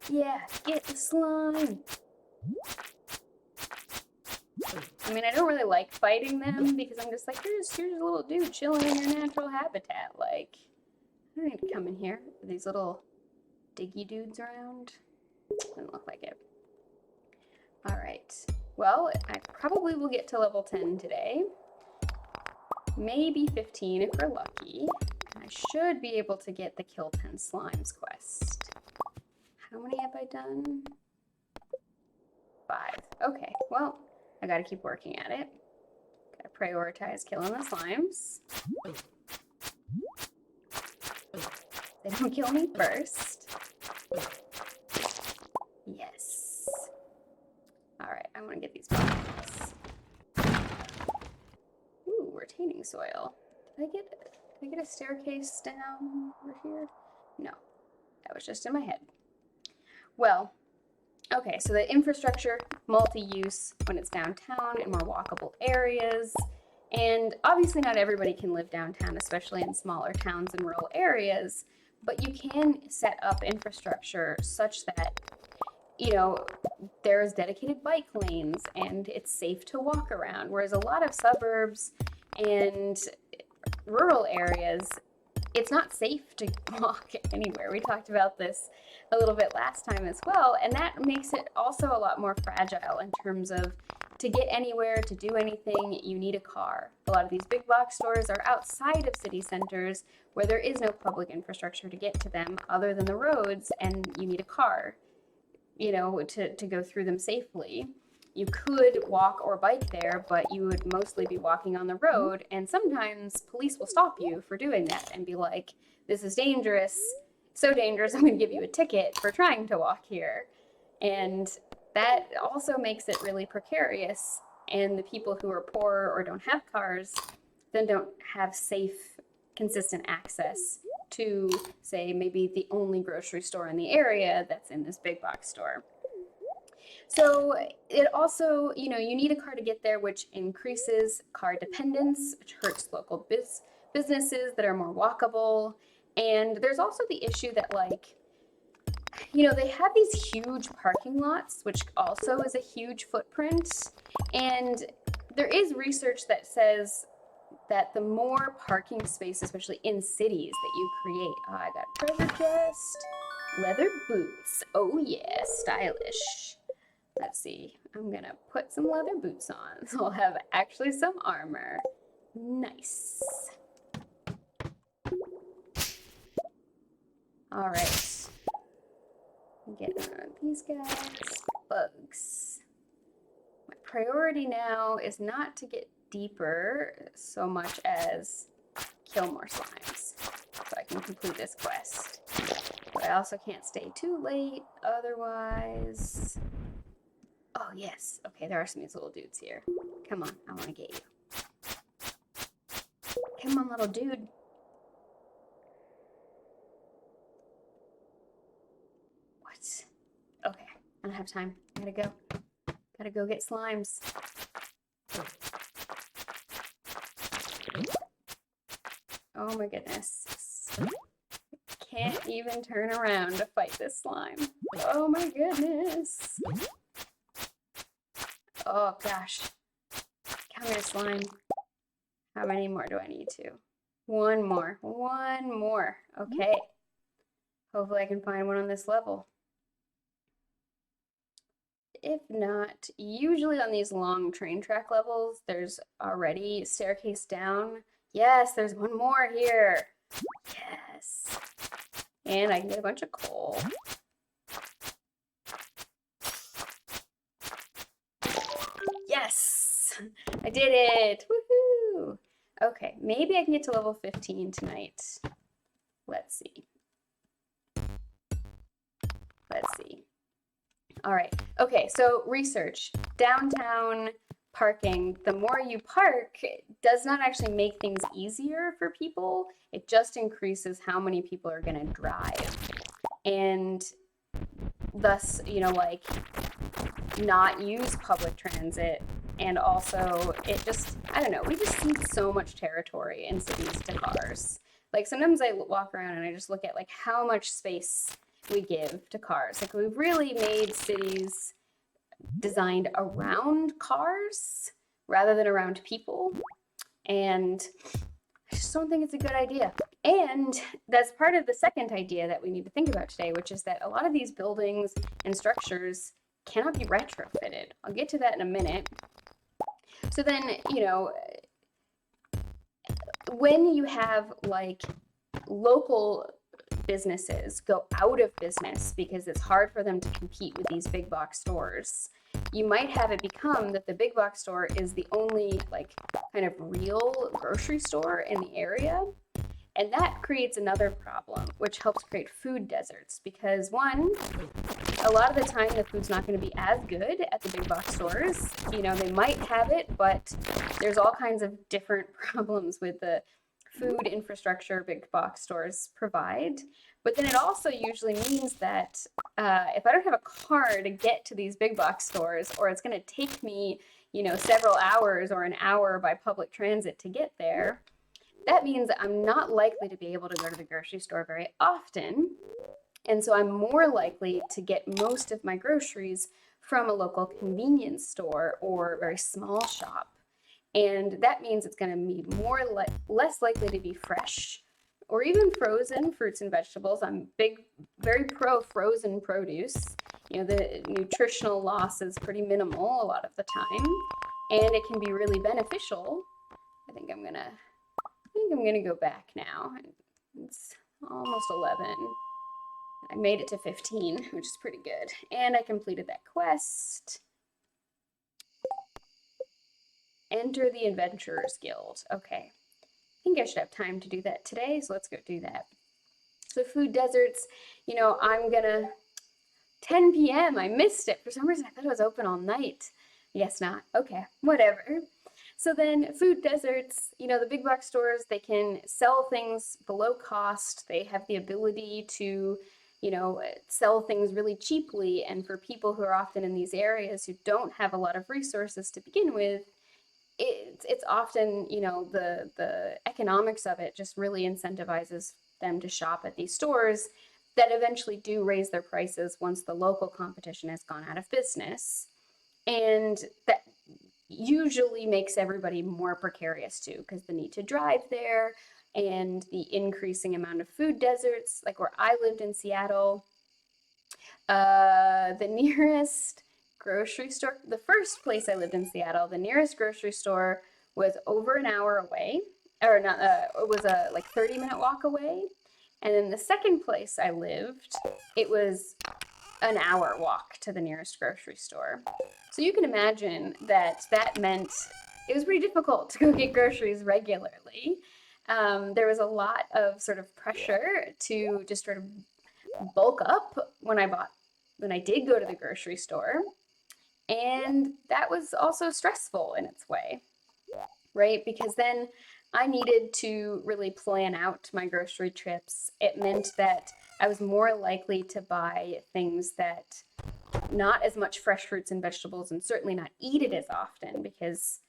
Yeah, get the slime. I mean, I don't really like fighting them because I'm just like, you're just a little dude chilling in your natural habitat. Like, I don't need to come in here with these little diggy dudes around. Doesn't look like it. All right. Well, I probably will get to level 10 today. Maybe 15 if we're lucky. I should be able to get the Kill 10 Slimes quest. How many have I done? 5. Okay, well, I gotta keep working at it. Gotta prioritize killing the slimes. They don't kill me first. Yes. Alright, I wanna get these bottles. Ooh, retaining soil. Did I get a staircase down over here? No, that was just in my head. Well, okay, so the infrastructure, multi-use when it's downtown in more walkable areas. And obviously not everybody can live downtown, especially in smaller towns and rural areas, but you can set up infrastructure such that, there's dedicated bike lanes and it's safe to walk around. Whereas a lot of suburbs and rural areas, it's not safe to walk anywhere. We talked about this a little bit last time as well, and that makes it also a lot more fragile in terms of to get anywhere, to do anything, you need a car. A lot of these big box stores are outside of city centers where there is no public infrastructure to get to them other than the roads, and you need a car, to go through them safely. You could walk or bike there, but you would mostly be walking on the road, and sometimes police will stop you for doing that and be like, this is dangerous, so dangerous, I'm going to give you a ticket for trying to walk here. And that also makes it really precarious, and the people who are poor or don't have cars then don't have safe, consistent access to, say, maybe the only grocery store in the area that's in this big box store. So it also, you need a car to get there, which increases car dependence, which hurts local businesses that are more walkable. And there's also the issue that, like, you know, they have these huge parking lots, which also is a huge footprint. And there is research that says that the more parking space, especially in cities, that you create. Oh, I got a treasure chest, leather boots. Oh yeah, stylish. Let's see. I'm gonna put some leather boots on, so I'll have actually some armor. Nice. All right. Get these guys. Bugs. My priority now is not to get deeper so much as kill more slimes so I can complete this quest. But I also can't stay too late otherwise. Oh yes, okay, there are some of these little dudes here. Come on, I want to get you. Come on, little dude. What? Okay, I don't have time. I gotta go. Gotta go get slimes. Oh my goodness. Can't even turn around to fight this slime. Oh my goodness. Oh gosh. Come here, slime. How many more do I need to? One more. One more. Okay. Hopefully I can find one on this level. If not, usually on these long train track levels, there's already staircase down. Yes, there's one more here. Yes. And I can get a bunch of coal. Yes, I did it. Woohoo. Okay, maybe I can get to level 15 tonight. Let's see. Let's see. All right. Okay, so research. Downtown parking, the more you park, does not actually make things easier for people. It just increases how many people are going to drive. And thus, you know, like, not use public transit. And also, it just, I don't know, we just cede so much territory in cities to cars. Like, sometimes I walk around and I just look at, like, how much space we give to cars. Like, we've really made cities designed around cars rather than around people. And I just don't think it's a good idea. And that's part of the second idea that we need to think about today, which is that a lot of these buildings and structures cannot be retrofitted. I'll get to that in a minute. So then, you know, when you have like local businesses go out of business because it's hard for them to compete with these big box stores, you might have it become that the big box store is the only like kind of real grocery store in the area. And that creates another problem, which helps create food deserts, because one, a lot of the time the food's not going to be as good at the big box stores. You know, they might have it, but there's all kinds of different problems with the food infrastructure big box stores provide. But then it also usually means that if I don't have a car to get to these big box stores, or it's going to take me, you know, several hours or an hour by public transit to get there, that means I'm not likely to be able to go to the grocery store very often. And so I'm more likely to get most of my groceries from a local convenience store or very small shop. And that means it's going to be less likely to be fresh or even frozen fruits and vegetables. I'm very pro frozen produce. You know, the nutritional loss is pretty minimal a lot of the time, and it can be really beneficial. I think I'm gonna go back now. It's almost 11. I made it to 15, which is pretty good. And I completed that quest. Enter the Adventurers Guild. Okay. I think I should have time to do that today, so let's go do that. So food deserts, you know, I'm gonna 10 p.m. I missed it. For some reason, I thought it was open all night. Guess not. Okay, whatever. So then food deserts, you know, the big box stores, they can sell things below cost. They have the ability to, you know, sell things really cheaply. And for people who are often in these areas who don't have a lot of resources to begin with, it's often, you know, the economics of it just really incentivizes them to shop at these stores that eventually do raise their prices once the local competition has gone out of business. And that usually makes everybody more precarious too, because the need to drive there and the increasing amount of food deserts, like where I lived in Seattle, the nearest grocery store, the first place I lived in Seattle, the nearest grocery store was over an hour away, or not, it was a like 30-minute walk away. And then the second place I lived, it was an hour walk to the nearest grocery store. So you can imagine that that meant it was pretty difficult to go get groceries regularly. There was a lot of sort of pressure to just sort of bulk up when I did go to the grocery store. And that was also stressful in its way, right? Because then I needed to really plan out my grocery trips. It meant that I was more likely to buy things that not as much fresh fruits and vegetables, and certainly not eat it as often, because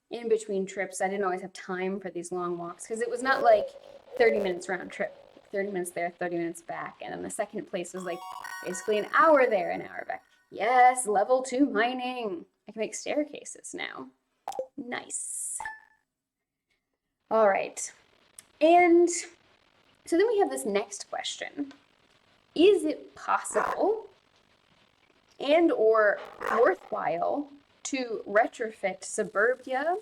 in between trips, I didn't always have time for these long walks, because it was not like 30 minutes round trip, 30 minutes there, 30 minutes back. And then the second place was like basically an hour there, an hour back. Yes, level 2 mining. I can make staircases now. Nice. All right. And so then we have this next question. Is it possible and or worthwhile to retrofit suburbia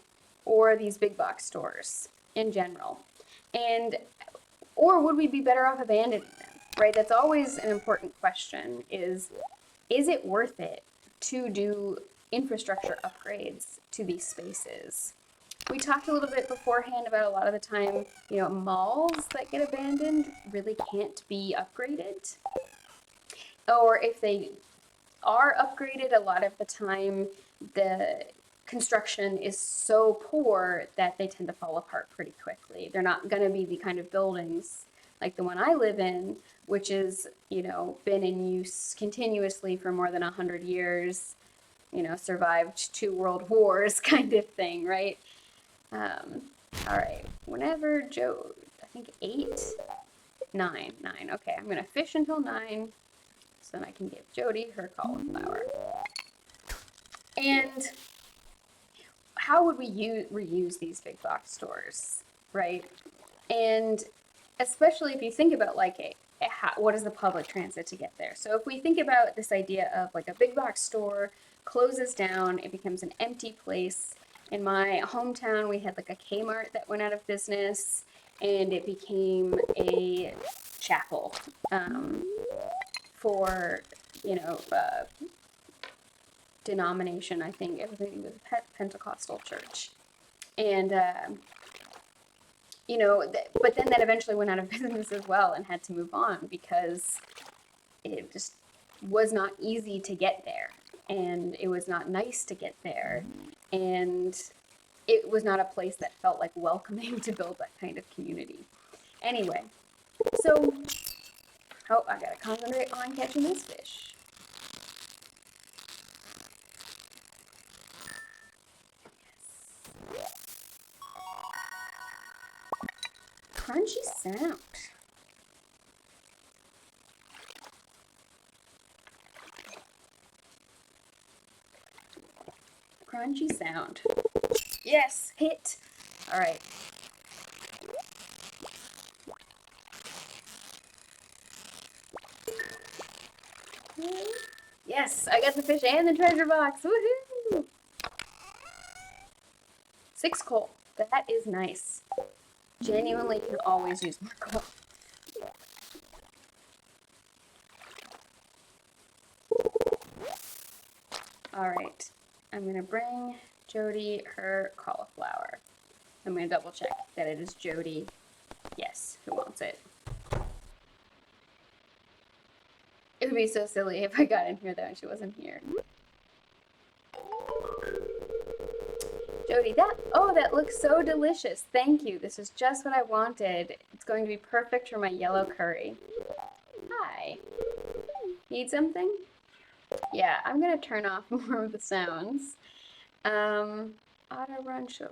or these big box stores in general? And or would we be better off abandoning them, right? That's always an important question, is it worth it to do infrastructure upgrades to these spaces? We talked a little bit beforehand about a lot of the time, malls that get abandoned really can't be upgraded. Or if they are upgraded, a lot of the time the construction is so poor that they tend to fall apart pretty quickly. They're not going to be the kind of buildings like the one I live in, which is, been in use continuously for more than 100 years, survived 2 world wars kind of thing, right? All right, whenever Joe, I think 8, 9. Okay, I'm going to fish until 9. So then I can give Jody her cauliflower. And how would we reuse these big box stores, right? And especially if you think about what is the public transit to get there? So if we think about this idea of like a big box store closes down, it becomes an empty place. In my hometown, we had like a Kmart that went out of business, and it became a chapel. For denomination, I think everything was Pentecostal church, and but then that eventually went out of business as well and had to move on because it just was not easy to get there, and it was not nice to get there, and it was not a place that felt like welcoming to build that kind of community. Anyway, so I gotta concentrate on catching this fish. Yes. Crunchy sound. Crunchy sound. Yes, hit. All right. Yes, I got the fish and the treasure box. Woohoo! 6 coal. That is nice. Genuinely can always use more coal. All right. I'm going to bring Jody her cauliflower. I'm going to double check that it is Jody. Yes, who wants it? It would be so silly if I got in here though and she wasn't here. Jody, that looks so delicious. Thank you. This is just what I wanted. It's going to be perfect for my yellow curry. Hi. Need something? Yeah, I'm going to turn off more of the sounds. Auto run show.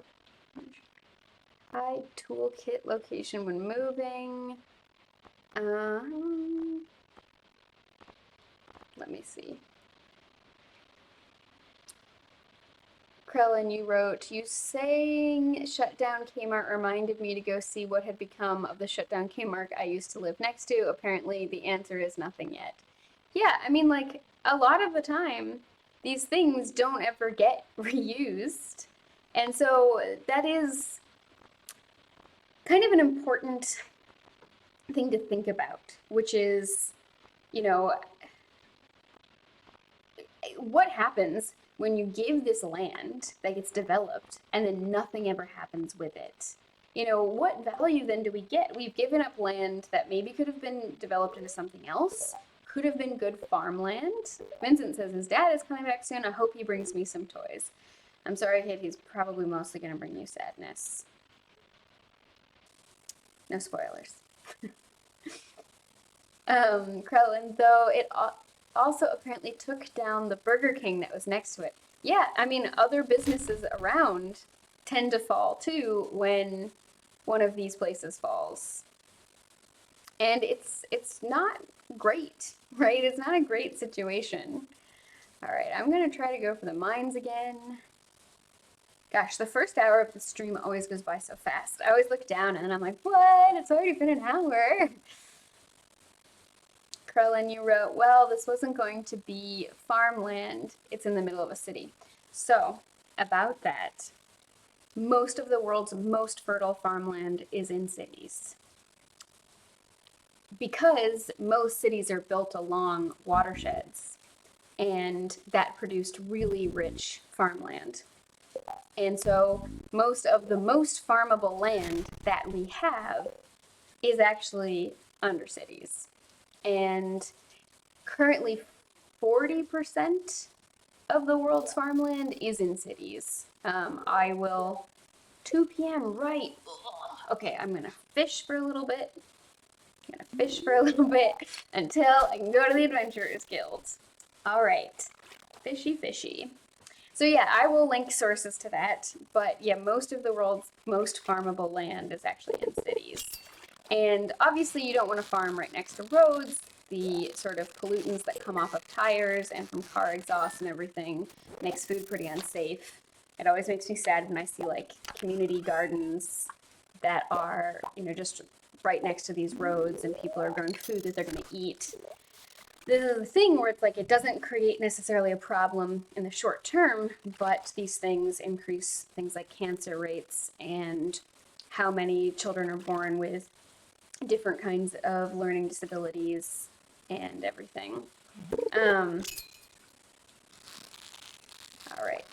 Hide toolkit location when moving. Let me see. Krellin, you wrote, you saying shut down Kmart reminded me to go see what had become of the shut down Kmart I used to live next to. Apparently, the answer is nothing yet. Yeah, I mean, like, a lot of the time, these things don't ever get reused. And so that is kind of an important thing to think about, which is, you know, what happens when you give this land that gets developed and then nothing ever happens with it? You know, what value then do we get? We've given up land that maybe could have been developed into something else, could have been good farmland. Vincent says his dad is coming back soon. I hope he brings me some toys. I'm sorry, kid, he's probably mostly going to bring you sadness. No spoilers. Krellin, though it also apparently took down the Burger King that was next to it. Yeah, I mean, other businesses around tend to fall too when one of these places falls. And it's not great, right? It's not a great situation. All right, I'm gonna try to go for the mines again. Gosh, the first hour of the stream always goes by so fast. I always look down and I'm like, what? It's already been an hour. Krellin, you wrote, well, this wasn't going to be farmland. It's in the middle of a city. So, about that, most of the world's most fertile farmland is in cities. Because most cities are built along watersheds, and that produced really rich farmland. And so most of the most farmable land that we have is actually under cities. And currently 40% of the world's farmland is in cities. I will, 2 p.m. right. Okay, I'm gonna fish for a little bit. Until I can go to the Adventurers Guild. All right, fishy. So yeah, I will link sources to that, but yeah, most of the world's most farmable land is actually in cities. And obviously you don't want to farm right next to roads. The sort of pollutants that come off of tires and from car exhaust and everything makes food pretty unsafe. It always makes me sad when I see like community gardens that are, you know, just right next to these roads and people are growing food that they're going to eat. This is the thing where it's like it doesn't create necessarily a problem in the short term, but these things increase things like cancer rates and how many children are born with different kinds of learning disabilities and everything. All right.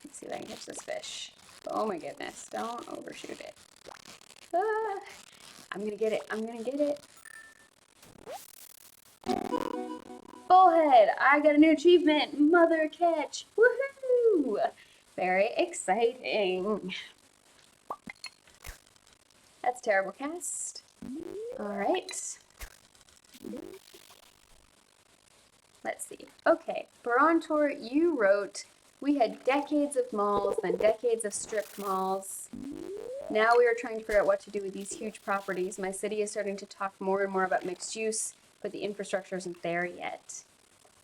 Let's see if I can catch this fish. Oh my goodness, don't overshoot it. Ah, I'm gonna get it. Bullhead, I got a new achievement, mother catch, woohoo! Very exciting. That's terrible cast. All right. Let's see. Okay, Barontor, you wrote, we had decades of malls, then decades of strip malls. Now we are trying to figure out what to do with these huge properties. My city is starting to talk more and more about mixed use, but the infrastructure isn't there yet.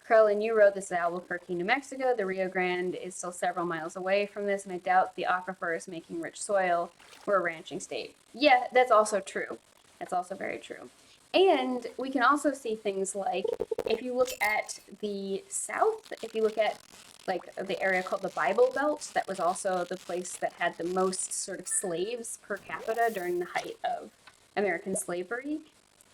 Krellin, you wrote, this is Albuquerque, New Mexico. The Rio Grande is still several miles away from this, and I doubt the aquifer is making rich soil. We're a ranching state. Yeah, that's also true. That's also very true. And we can also see things like, if you look at the south, if you look at like the area called the Bible Belt, that was also the place that had the most sort of slaves per capita during the height of American slavery.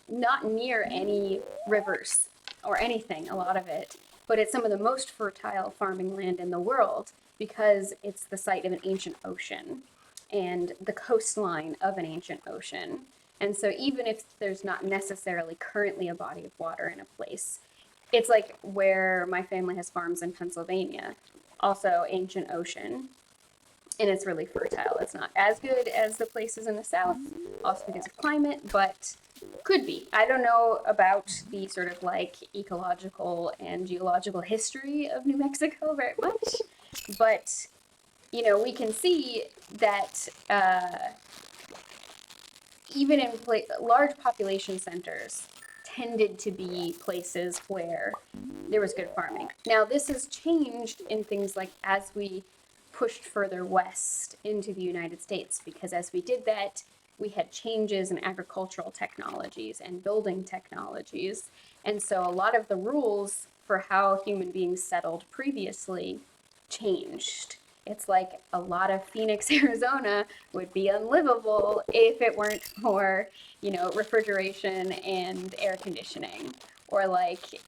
Not near any rivers or anything, a lot of it, but it's some of the most fertile farming land in the world because it's the site of an ancient ocean and the coastline of an ancient ocean. And so even if there's not necessarily currently a body of water in a place, it's like where my family has farms in Pennsylvania, also ancient ocean, and it's really fertile. It's not as good as the places in the south, also because of climate, but could be. I don't know about the sort of like ecological and geological history of New Mexico very much, but you know, we can see that even in large population centers tended to be places where there was good farming. Now, this has changed in things like as we pushed further west into the United States, because as we did that, we had changes in agricultural technologies and building technologies. And so a lot of the rules for how human beings settled previously changed. It's like a lot of Phoenix, Arizona would be unlivable if it weren't for, refrigeration and air conditioning. Or like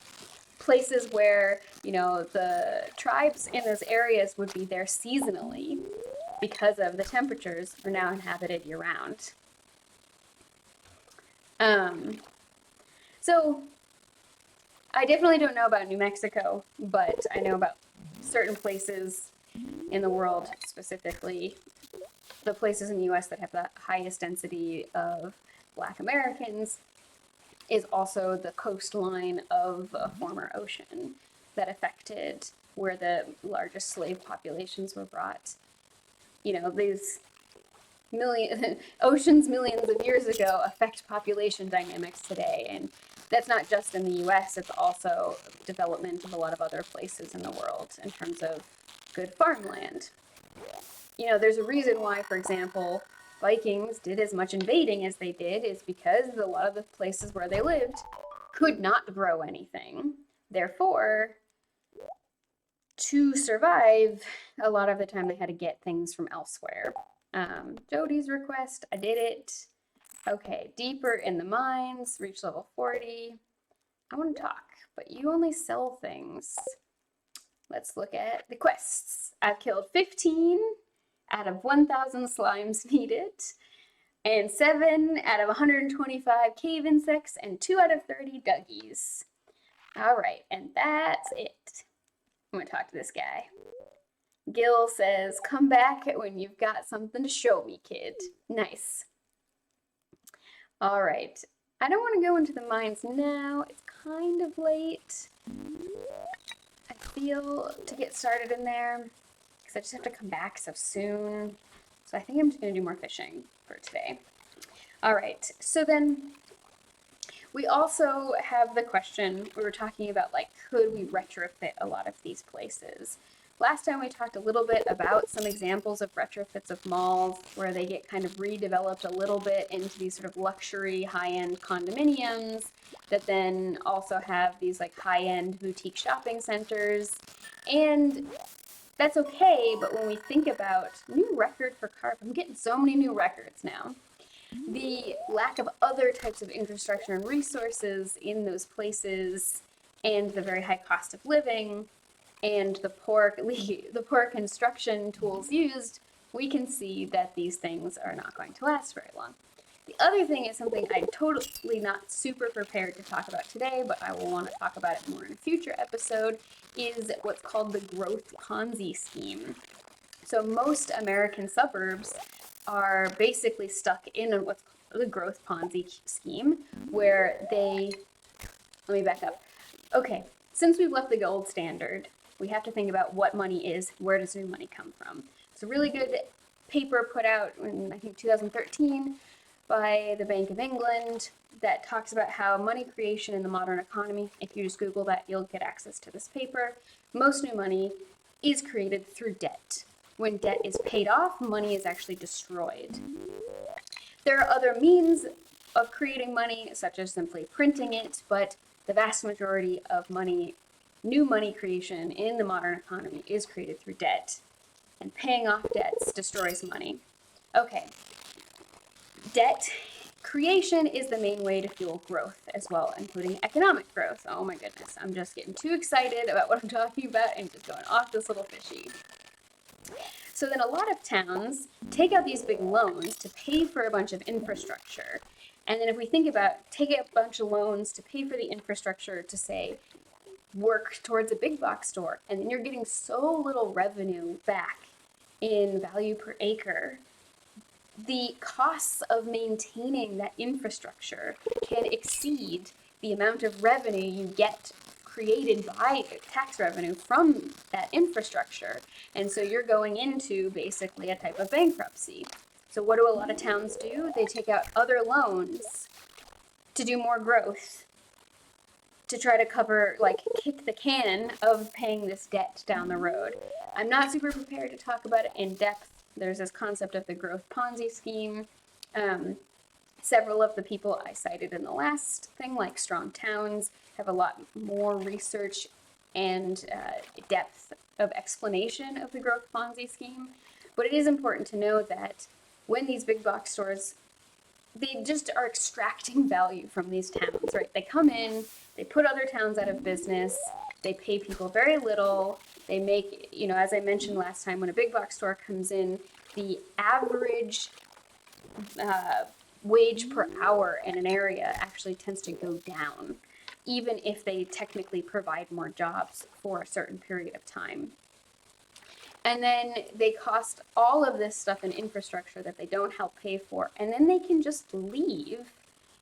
places where, the tribes in those areas would be there seasonally because of the temperatures are now inhabited year round. So I definitely don't know about New Mexico, but I know about certain places in the world, specifically the places in the US that have the highest density of Black Americans, is also the coastline of a former ocean that affected where the largest slave populations were brought. These oceans millions of years ago affect population dynamics today. And that's not just in the US, it's also development of a lot of other places in the world in terms of good farmland. There's a reason why, for example, Vikings did as much invading as they did, is because a lot of the places where they lived could not grow anything. Therefore, to survive, a lot of the time they had to get things from elsewhere. Jody's request, I did it. Okay, deeper in the mines, reach level 40. I want to talk, but you only sell things. Let's look at the quests. I've killed 15 out of 1,000 slimes needed, and 7 out of 125 cave insects, and 2 out of 30 duggies. All right, and that's it. I'm gonna talk to this guy. Gil says, come back when you've got something to show me, kid. Nice. All right, I don't want to go into the mines now. It's kind of late. I feel to get started in there because I just have to come back so soon. So I think I'm just going to do more fishing for today. All right, so then we also have the question, we were talking about, like, could we retrofit a lot of these places? Last time we talked a little bit about some examples of retrofits of malls where they get kind of redeveloped a little bit into these sort of luxury high-end condominiums that then also have these like high-end boutique shopping centers. And that's okay, but when we think about new record for carp, I'm getting so many new records now. The lack of other types of infrastructure and resources in those places, and the very high cost of living, and the poor construction tools used, we can see that these things are not going to last very long. The other thing is something I'm totally not super prepared to talk about today, but I will want to talk about it more in a future episode, is what's called the growth Ponzi scheme. So most American suburbs are basically stuck in what's called the growth Ponzi scheme, where let me back up. Okay, since we've left the gold standard, we have to think about what money is, where does new money come from? It's a really good paper put out in, I think, 2013 by the Bank of England that talks about how money creation in the modern economy, if you just Google that, you'll get access to this paper. Most new money is created through debt. When debt is paid off, money is actually destroyed. There are other means of creating money, such as simply printing it, but the vast majority of new money creation in the modern economy is created through debt. And paying off debts destroys money. Okay. Debt creation is the main way to fuel growth as well, including economic growth. Oh my goodness, I'm just getting too excited about what I'm talking about and just going off this little fishy. So then a lot of towns take out these big loans to pay for a bunch of infrastructure. And then if we think about taking a bunch of loans to pay for the infrastructure to, say, work towards a big box store, and then you're getting so little revenue back in value per acre, the costs of maintaining that infrastructure can exceed the amount of revenue you get created by tax revenue from that infrastructure. And so you're going into basically a type of bankruptcy. So what do a lot of towns do? They take out other loans to do more growth, to try to cover, like, kick the can of paying this debt down the road. I'm not super prepared to talk about it in depth. There's this concept of the growth Ponzi scheme. Several of the people I cited in the last thing, like Strong Towns, have a lot more research and depth of explanation of the growth Ponzi scheme. But it is important to know that when these big box stores, they just are extracting value from these towns, right? They come in, they put other towns out of business, they pay people very little, they make, you know, as I mentioned last time, when a big box store comes in, the average wage per hour in an area actually tends to go down, even if they technically provide more jobs for a certain period of time. And then they cost all of this stuff in infrastructure that they don't help pay for. And then they can just leave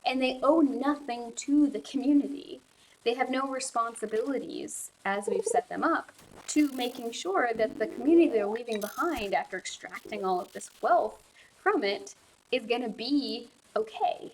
and they owe nothing to the community. They have no responsibilities, as we've set them up, to making sure that the community they're leaving behind after extracting all of this wealth from it is going to be okay.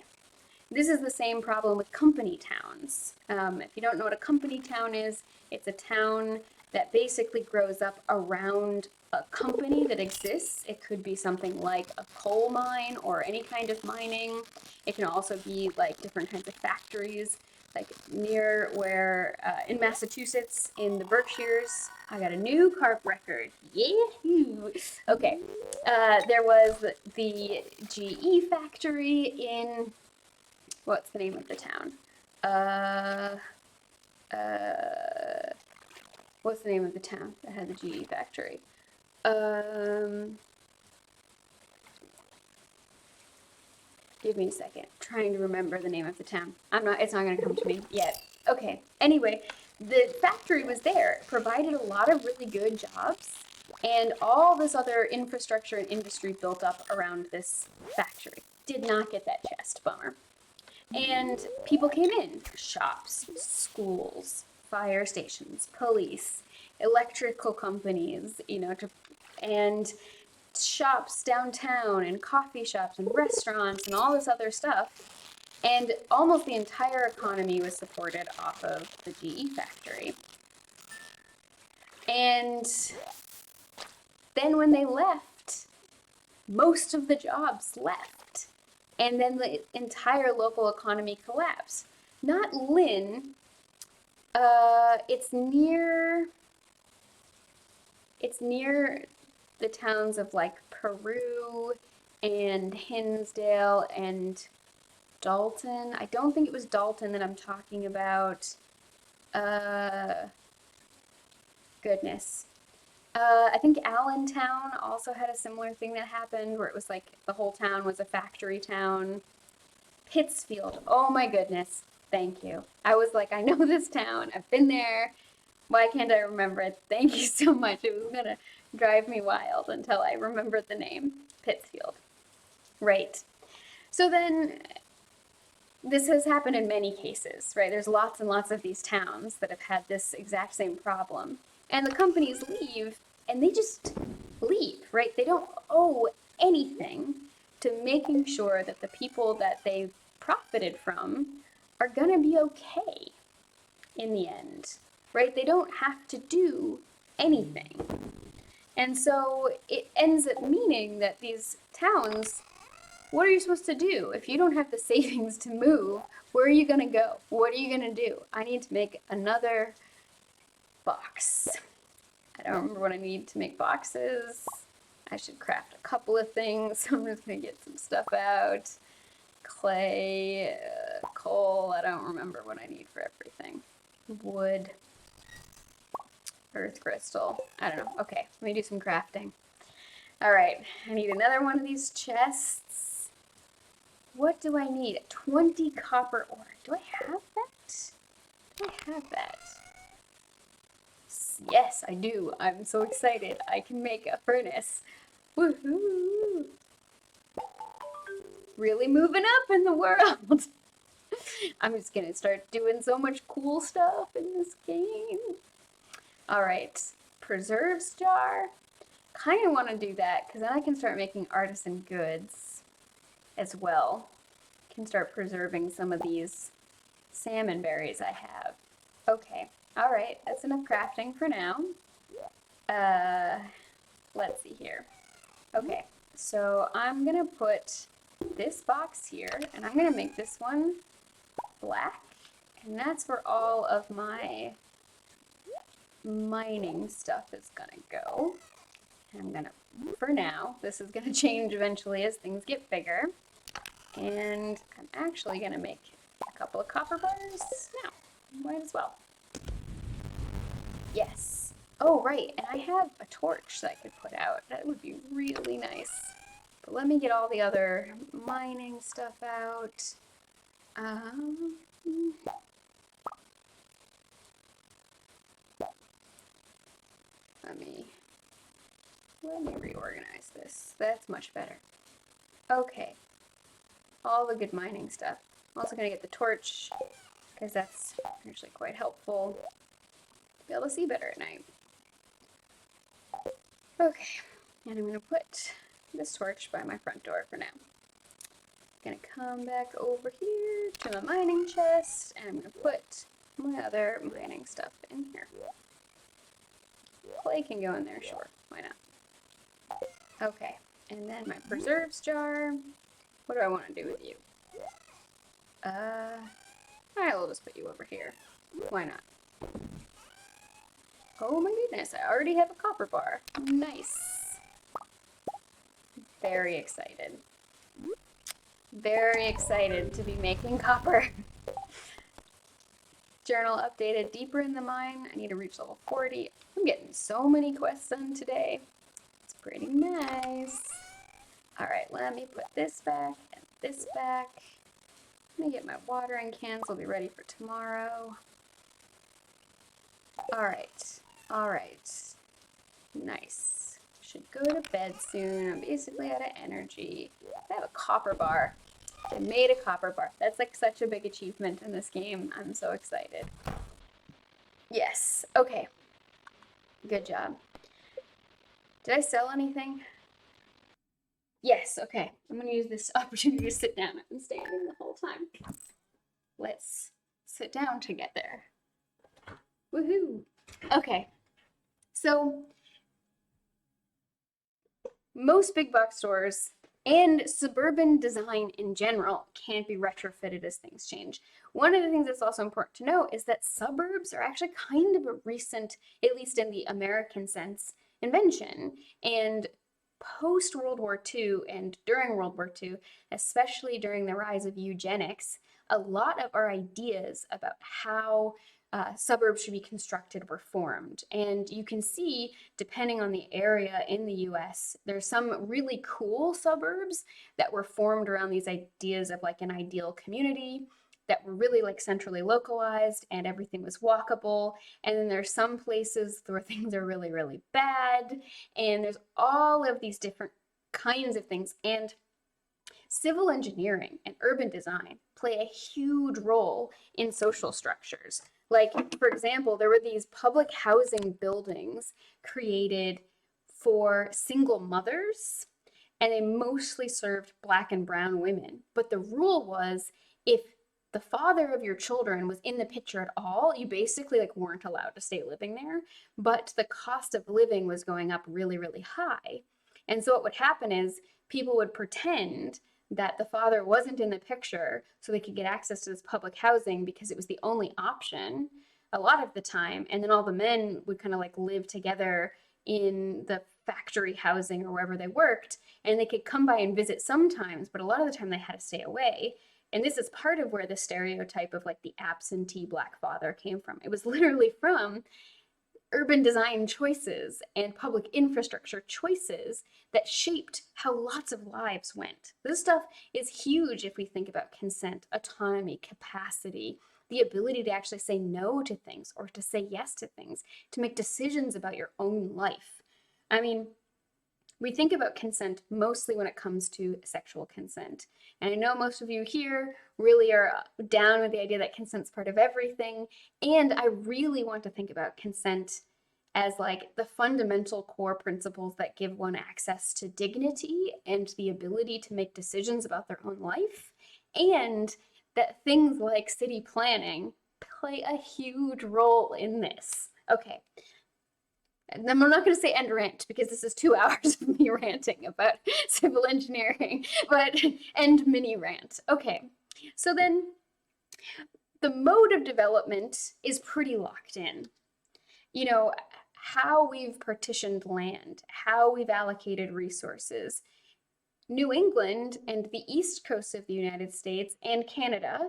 This is the same problem with company towns. If you don't know what a company town is, it's a town that basically grows up around a company that exists. It could be something like a coal mine or any kind of mining. It can also be like different kinds of factories, like near where, in Massachusetts, in the Berkshires, I got a new carp record. Yahoo! Okay, there was the GE factory in, what's the name of the town? What's the name of the town that had the GE factory? Give me a second. I'm trying to remember the name of the town. It's not gonna come to me yet. Okay, anyway, the factory was there, provided a lot of really good jobs, and all this other infrastructure and industry built up around this factory. Did not get that chest, bummer. And people came in, shops, schools, fire stations, police, electrical companies, you know, and shops downtown and coffee shops and restaurants and all this other stuff. And almost the entire economy was supported off of the GE factory. And then when they left, most of the jobs left. And then the entire local economy collapsed. Not Lynn, it's near the towns of like Peru and Hinsdale and Dalton. I don't think it was Dalton that I'm talking about. Goodness. I think Allentown also had a similar thing that happened where it was like the whole town was a factory town. Pittsfield. Oh my goodness. Thank you. I was like, I know this town. I've been there. Why can't I remember it? Thank you so much. It was gonna drive me wild until I remembered the name. Pittsfield. Right. So then this has happened in many cases, right? There's lots and lots of these towns that have had this exact same problem. And the companies leave and they just leave, right? They don't owe anything to making sure that the people that they've profited from are gonna be okay in the end, right? They don't have to do anything. And so it ends up meaning that these towns, what are you supposed to do? If you don't have the savings to move, where are you gonna go? What are you gonna do? I need to make another box. I don't remember what I need to make boxes. I should craft a couple of things. I'm just gonna get some stuff out. Clay, coal, I don't remember what I need for everything. Wood, earth crystal, I don't know. Okay, let me do some crafting. All right, I need another one of these chests. What do I need? 20 copper ore. Do I have that? Do I have that? Yes, I do. I'm so excited. I can make a furnace. Woohoo! Really moving up in the world. I'm just gonna start doing so much cool stuff in this game. All right, preserves jar. kind of want to do that because then I can start making artisan goods as well. Can start preserving some of these salmon berries I have. Okay, all right, that's enough crafting for now. Uh, let's see here. Okay, so I'm gonna put this box here and I'm gonna make this one black, and that's where all of my mining stuff is gonna go. And I'm gonna, for now, this is gonna change eventually as things get bigger. And I'm actually gonna make a couple of copper bars now. Might as well. Yes. Oh, right, and I have a torch that I could put out. That would be really nice. But let me get all the other mining stuff out. Um, let me reorganize this. That's much better. Okay. All the good mining stuff. I'm also gonna get the torch because that's actually quite helpful to be able to see better at night. Okay, and I'm gonna put this torch by my front door for now. I'm gonna come back over here to my mining chest and I'm gonna put my other mining stuff in here. Clay can go in there, sure, why not? Okay, and then my preserves jar. What do I want to do with you? I will just put you over here. Why not? Oh my goodness, I already have a copper bar. Nice. Very excited. Very excited to be making copper. Journal updated, deeper in the mine. I need to reach level 40. I'm getting so many quests done today. It's pretty nice. All right, let me put this back and this back. Let me get my watering cans. I'll be ready for tomorrow. All right. Nice. Should go to bed soon. I'm basically out of energy. I have a copper bar. I made a copper bar. That's like such a big achievement in this game. I'm so excited. Yes. Okay. Good job. Did I sell anything? Yes. Okay. I'm going to use this opportunity to sit down. I've been standing the whole time. Let's sit down together. Woohoo. Okay. So most big box stores and suburban design in general can't be retrofitted as things change. One of the things that's also important to note is that suburbs are actually kind of a recent, at least in the American sense, invention. And post World War II and during World War II, especially during the rise of eugenics, a lot of our ideas about how suburbs should be constructed were formed. And you can see, depending on the area in the US, there's some really cool suburbs that were formed around these ideas of like an ideal community that were really like centrally localized and everything was walkable. And then there's some places where things are really, really bad. And there's all of these different kinds of things. And civil engineering and urban design play a huge role in social structures. Like, for example, there were these public housing buildings created for single mothers, and they mostly served Black and brown women. But the rule was if the father of your children was in the picture at all, you basically like weren't allowed to stay living there. But the cost of living was going up really, really high. And so what would happen is people would pretend that the father wasn't in the picture so they could get access to this public housing because it was the only option a lot of the time. And then all the men would kind of like live together in the factory housing or wherever they worked, and they could come by and visit sometimes, but a lot of the time they had to stay away. And this is part of where the stereotype of like the absentee Black father came from. It was literally from urban design choices and public infrastructure choices that shaped how lots of lives went. This stuff is huge if we think about consent, autonomy, capacity, the ability to actually say no to things or to say yes to things, to make decisions about your own life. I mean, we think about consent mostly when it comes to sexual consent. And I know most of you here really are down with the idea that consent's part of everything. And I really want to think about consent as like the fundamental core principles that give one access to dignity and the ability to make decisions about their own life, and that things like city planning play a huge role in this. Okay. And I'm not going to say end rant because this is 2 hours of me ranting about civil engineering, but end mini rant. Okay. So then the mode of development is pretty locked in. You know, how we've partitioned land, how we've allocated resources. New England and the east coast of the United States and Canada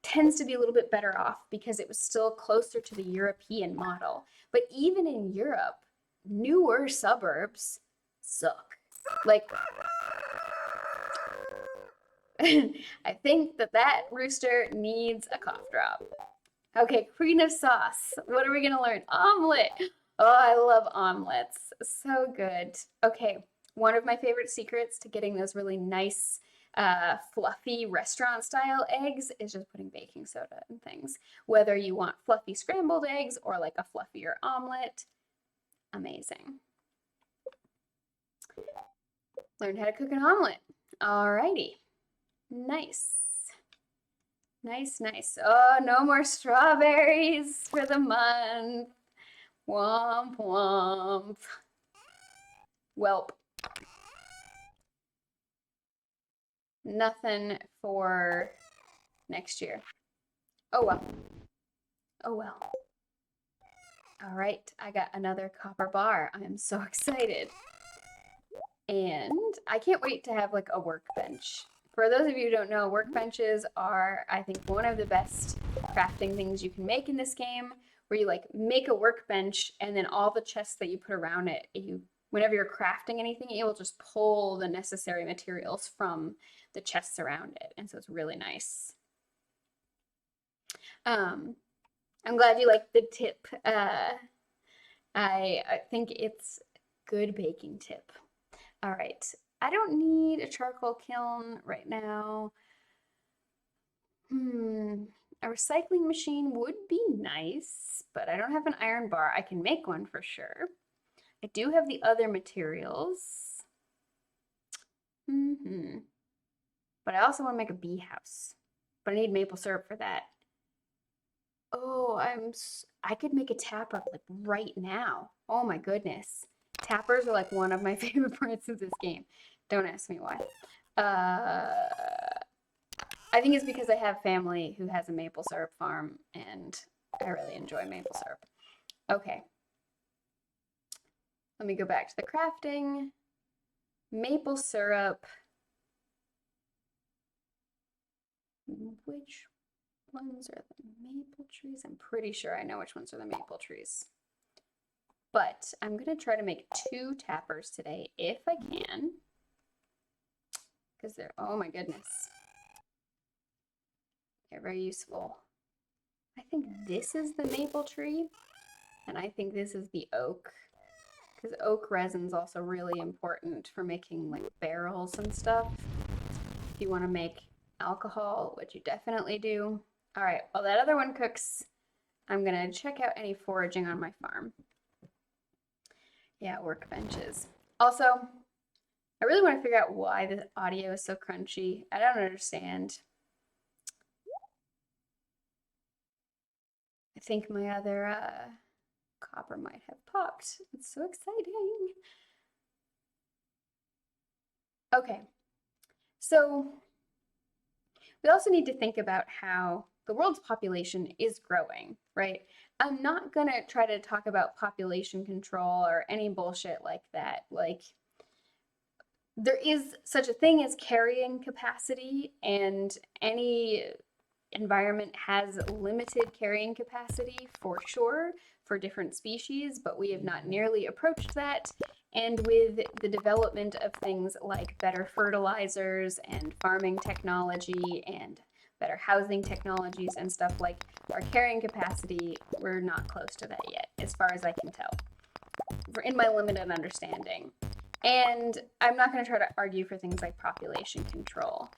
tends to be a little bit better off because it was still closer to the European model. But even in Europe, newer suburbs suck. Like, I think that rooster needs a cough drop. Okay, queen of sauce. What are we gonna learn? Omelet. Oh, I love omelets. So good. Okay, one of my favorite secrets to getting those really nice, fluffy restaurant style eggs is just putting baking soda in things. Whether you want fluffy scrambled eggs or like a fluffier omelet, amazing. Learned how to cook an omelet. Alrighty. Nice. Nice, nice. Oh, no more strawberries for the month. Womp womp. Welp. Nothing for next year. Oh well. Oh well. All right, I got another copper bar. I am so excited. And I can't wait to have like a workbench. For those of you who don't know, workbenches are, I think, one of the best crafting things you can make in this game, where you like make a workbench and then all the chests that you put around it, whenever you're crafting anything, it will just pull the necessary materials from the chests around it. And so it's really nice. I'm glad you like the tip. I think it's good baking tip. All right. I don't need a charcoal kiln right now. A recycling machine would be nice, but I don't have an iron bar. I can make one for sure. I do have the other materials. But I also want to make a bee house. But I need maple syrup for that. Oh, I could make a tapper like right now. Oh my goodness. Tappers are like one of my favorite parts of this game. Don't ask me why. I think it's because I have family who has a maple syrup farm and I really enjoy maple syrup. Okay. Let me go back to the crafting. Maple syrup. Which ones are the maple trees? I'm pretty sure I know which ones are the maple trees. But I'm going to try to make 2 tappers today if I can. Because they're, oh my goodness. They're very useful. I think this is the maple tree. And I think this is the oak. Because oak resin's also really important for making like barrels and stuff. If you want to make alcohol, which you definitely do. All right, while that other one cooks, I'm going to check out any foraging on my farm. Yeah, workbenches. Also, I really want to figure out why the audio is so crunchy. I don't understand. I think my other copper might have popped. It's so exciting. Okay, so we also need to think about how the world's population is growing, right? I'm not going to try to talk about population control or any bullshit like that. Like, there is such a thing as carrying capacity, and any environment has limited carrying capacity for sure for different species, but we have not nearly approached that. And with the development of things like better fertilizers and farming technology and better housing technologies and stuff, like our carrying capacity, we're not close to that yet, as far as I can tell, in my limited understanding. And I'm not going to try to argue for things like population control.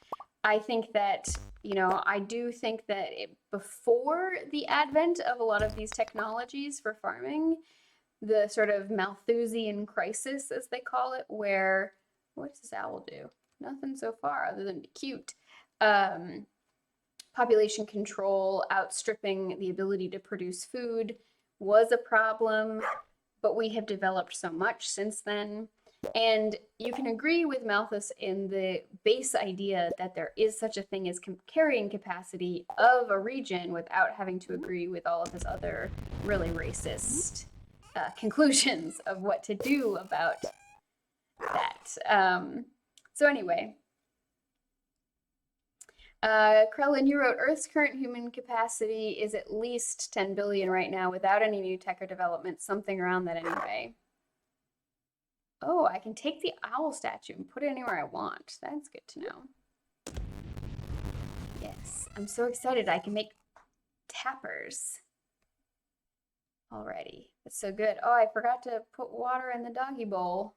I think that, you know, I do think that before the advent of a lot of these technologies for farming, the sort of Malthusian crisis, as they call it, where, what does this owl do? Nothing so far other than be cute. Population control outstripping the ability to produce food was a problem, but we have developed so much since then. And you can agree with Malthus in the base idea that there is such a thing as carrying capacity of a region without having to agree with all of his other really racist conclusions of what to do about that. So anyway, Krellin, you wrote Earth's current human capacity is at least 10 billion right now without any new tech or development, something around that anyway. Oh, I can take the owl statue and put it anywhere I want. That's good to know. Yes, I'm so excited I can make tappers already. That's so good. Oh, I forgot to put water in the doggy bowl.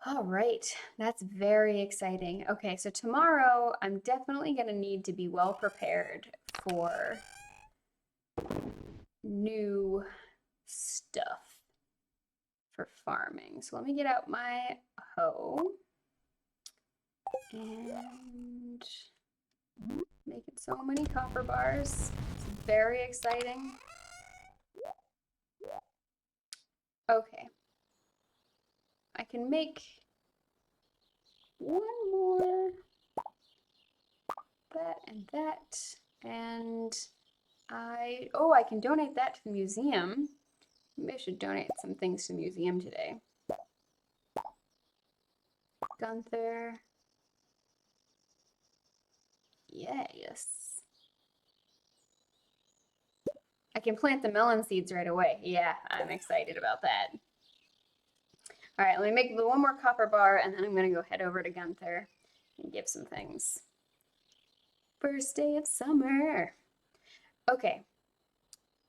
All right, that's very exciting. Okay, so tomorrow I'm definitely going to need to be well prepared for new stuff for farming. So let me get out my hoe and making so many copper bars. It's very exciting. Okay. I can make one more, that and that, and I can donate that to the museum. Maybe I should donate some things to the museum today. Gunther. Yes. I can plant the melon seeds right away. Yeah, I'm excited about that. All right, let me make one more copper bar, and then I'm gonna go head over to Gunther and give some things. First day of summer. Okay,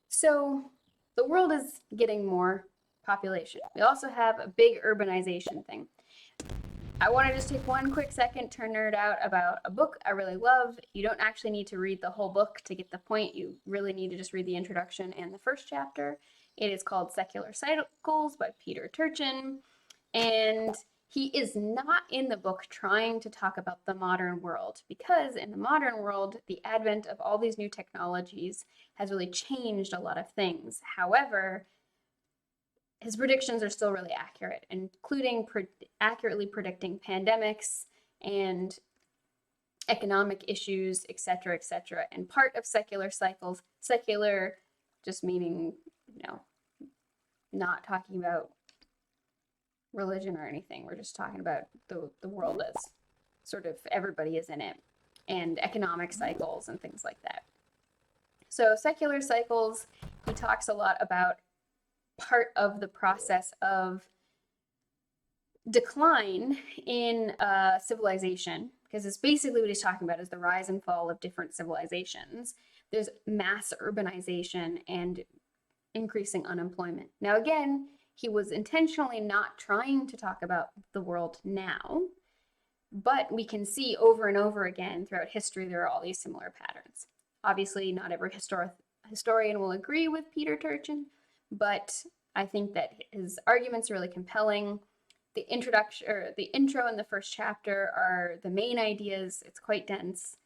so the world is getting more population. We also have a big urbanization thing. I want to just take one quick second to nerd out about a book I really love. You don't actually need to read the whole book to get the point. You really need to just read the introduction and the first chapter. It is called Secular Cycles by Peter Turchin. And he is not in the book trying to talk about the modern world, because in the modern world, the advent of all these new technologies has really changed a lot of things. However, his predictions are still really accurate, including accurately predicting pandemics and economic issues, etc., etc. And part of secular cycles, secular just meaning, not talking about religion or anything. We're just talking about the world as sort of everybody is in it, and economic cycles and things like that. So secular cycles, he talks a lot about part of the process of decline in civilization, because it's basically what he's talking about is the rise and fall of different civilizations. There's mass urbanization and increasing unemployment. Now, again, he was intentionally not trying to talk about the world now, but we can see over and over again throughout history there are all these similar patterns. Obviously, not every historian will agree with Peter Turchin, but I think that his arguments are really compelling. The intro and the first chapter are the main ideas. It's quite dense.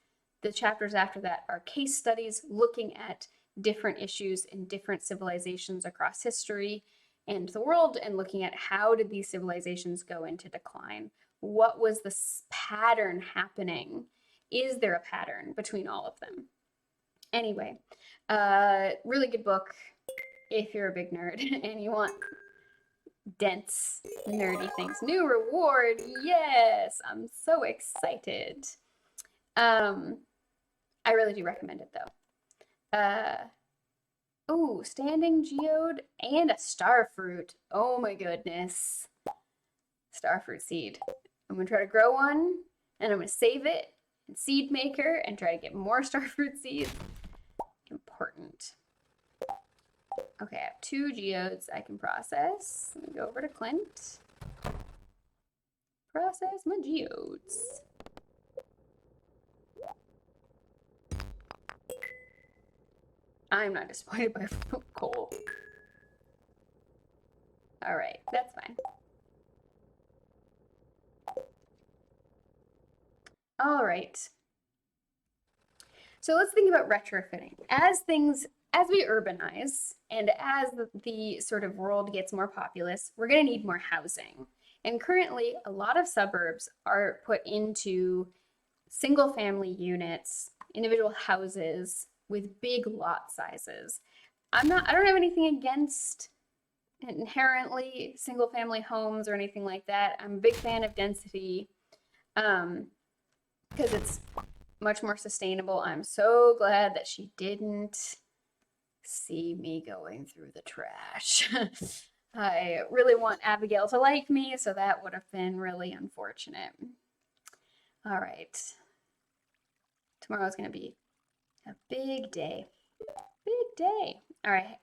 The chapters after that are case studies looking at different issues in different civilizations across history and the world, and looking at how did these civilizations go into decline? What was the pattern happening? Is there a pattern between all of them? Anyway, really good book if you're a big nerd and you want dense, nerdy things. New reward, yes! I'm so excited. I really do recommend it though. Oh, standing geode and a star fruit. Oh my goodness. Star fruit seed. I'm gonna try to grow one, and I'm gonna save it in Seed Maker and try to get more star fruit seeds. Important. Okay, I have 2 geodes I can process. Let me go over to Clint. Process my geodes. I'm not disappointed by coal. All right, that's fine. All right. So let's think about retrofitting. As we urbanize and as the sort of world gets more populous, we're going to need more housing. And currently, a lot of suburbs are put into single family units, individual houses with big lot sizes. I don't have anything against inherently single family homes or anything like that. I'm a big fan of density because it's much more sustainable. I'm so glad that she didn't see me going through the trash. I really want Abigail to like me, so that would have been really unfortunate. All right. Tomorrow's going to be a big day. Big day. All right.